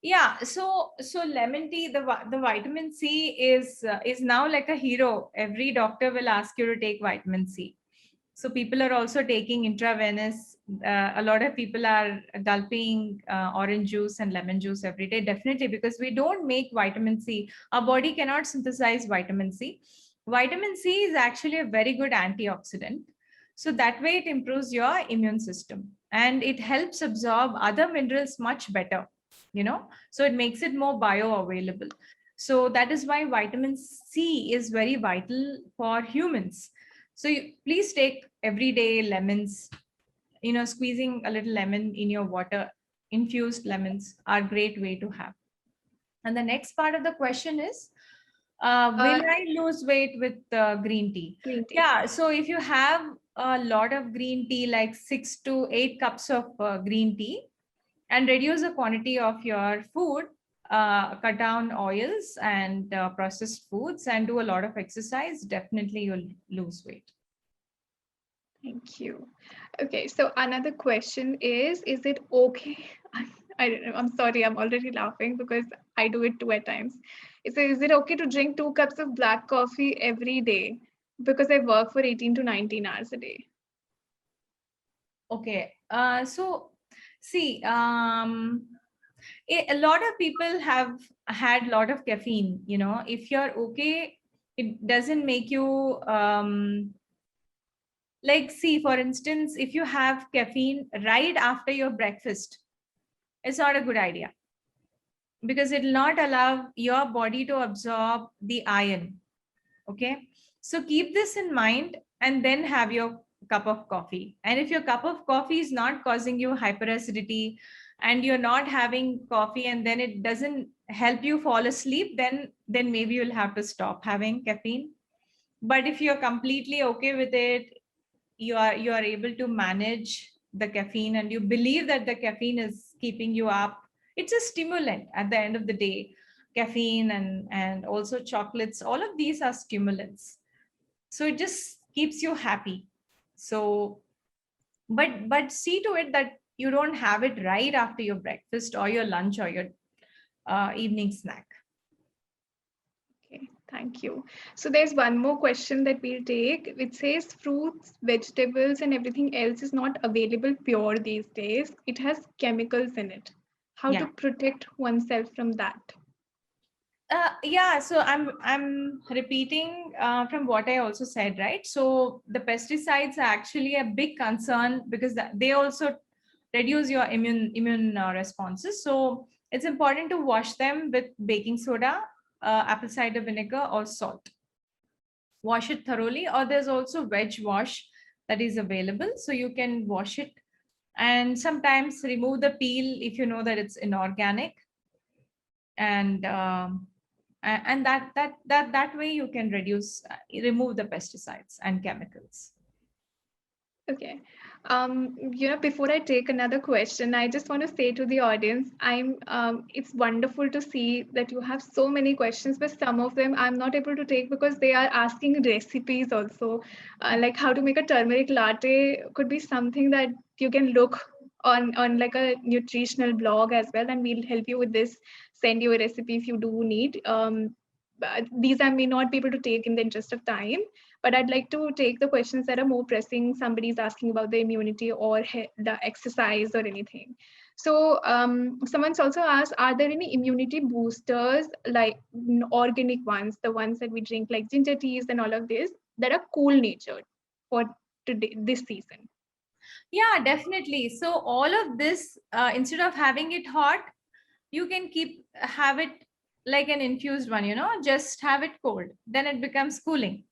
Yeah, so lemon tea, the vitamin C is now like a hero. Every doctor will ask you to take vitamin C. So people are also taking intravenous. A lot of people are gulping orange juice and lemon juice every day, definitely, because we don't make vitamin C. Our body cannot synthesize vitamin C. Vitamin C is actually a very good antioxidant. So that way it improves your immune system and it helps absorb other minerals much better, so it makes it more bioavailable. So that is why vitamin C is very vital for humans. So please take everyday lemons, squeezing a little lemon in your water. Infused lemons are a great way to have. And the next part of the question is, will I lose weight with green tea? Green tea. Yeah, so if you have a lot of green tea, like 6 to 8 cups of green tea, and reduce the quantity of your food, cut down oils and processed foods, and do a lot of exercise, definitely you'll lose weight. Thank you. Okay, so another question is it okay? I don't know, I'm sorry, I'm already laughing because I do it too at times. Is it okay to drink 2 cups of black coffee every day? Because I work for 18 to 19 hours a day. Okay, so see, a lot of people have had a lot of caffeine. If you're okay, it doesn't make you like, see, for instance, if you have caffeine right after your breakfast, it's not a good idea, because it will not allow your body to absorb the iron. Okay, so keep this in mind and then have your cup of coffee. And if your cup of coffee is not causing you hyperacidity and you're not having coffee and then it doesn't help you fall asleep, then maybe you'll have to stop having caffeine. But if you're completely okay with it, you are able to manage the caffeine and you believe that the caffeine is keeping you up. It's a stimulant at the end of the day. Caffeine and also chocolates, all of these are stimulants, so it just keeps you happy. So but see to it that you don't have it right after your breakfast or your lunch or your evening snack. Okay, thank you. So there's one more question that we'll take. It says fruits, vegetables, and everything else is not available pure these days. It has chemicals in it. How to Yeah. protect oneself from that? Yeah, so I'm repeating from what I also said, right? So the pesticides are actually a big concern because they also reduce your immune responses. So it's important to wash them with baking soda, apple cider vinegar, or salt. Wash it thoroughly, or there's also veg wash that is available, so you can wash it. And sometimes remove the peel if you know that it's inorganic. And And that way you can remove the pesticides and chemicals. Okay. Before I take another question, I just want to say to the audience, it's wonderful to see that you have so many questions, but some of them I'm not able to take because they are asking recipes also. Like how to make a turmeric latte could be something that you can look on like a nutritional blog as well, and we'll help you with this, send you a recipe if you do need. But these I may not be able to take in the interest of time, but I'd like to take the questions that are more pressing. Somebody's asking about the immunity or the exercise or anything. So someone's also asked, are there any immunity boosters, like organic ones, the ones that we drink like ginger teas and all of this, that are cool natured for today, this season? Yeah, definitely. So all of this, instead of having it hot, you can have it like an infused one, just have it cold. Then it becomes cooling.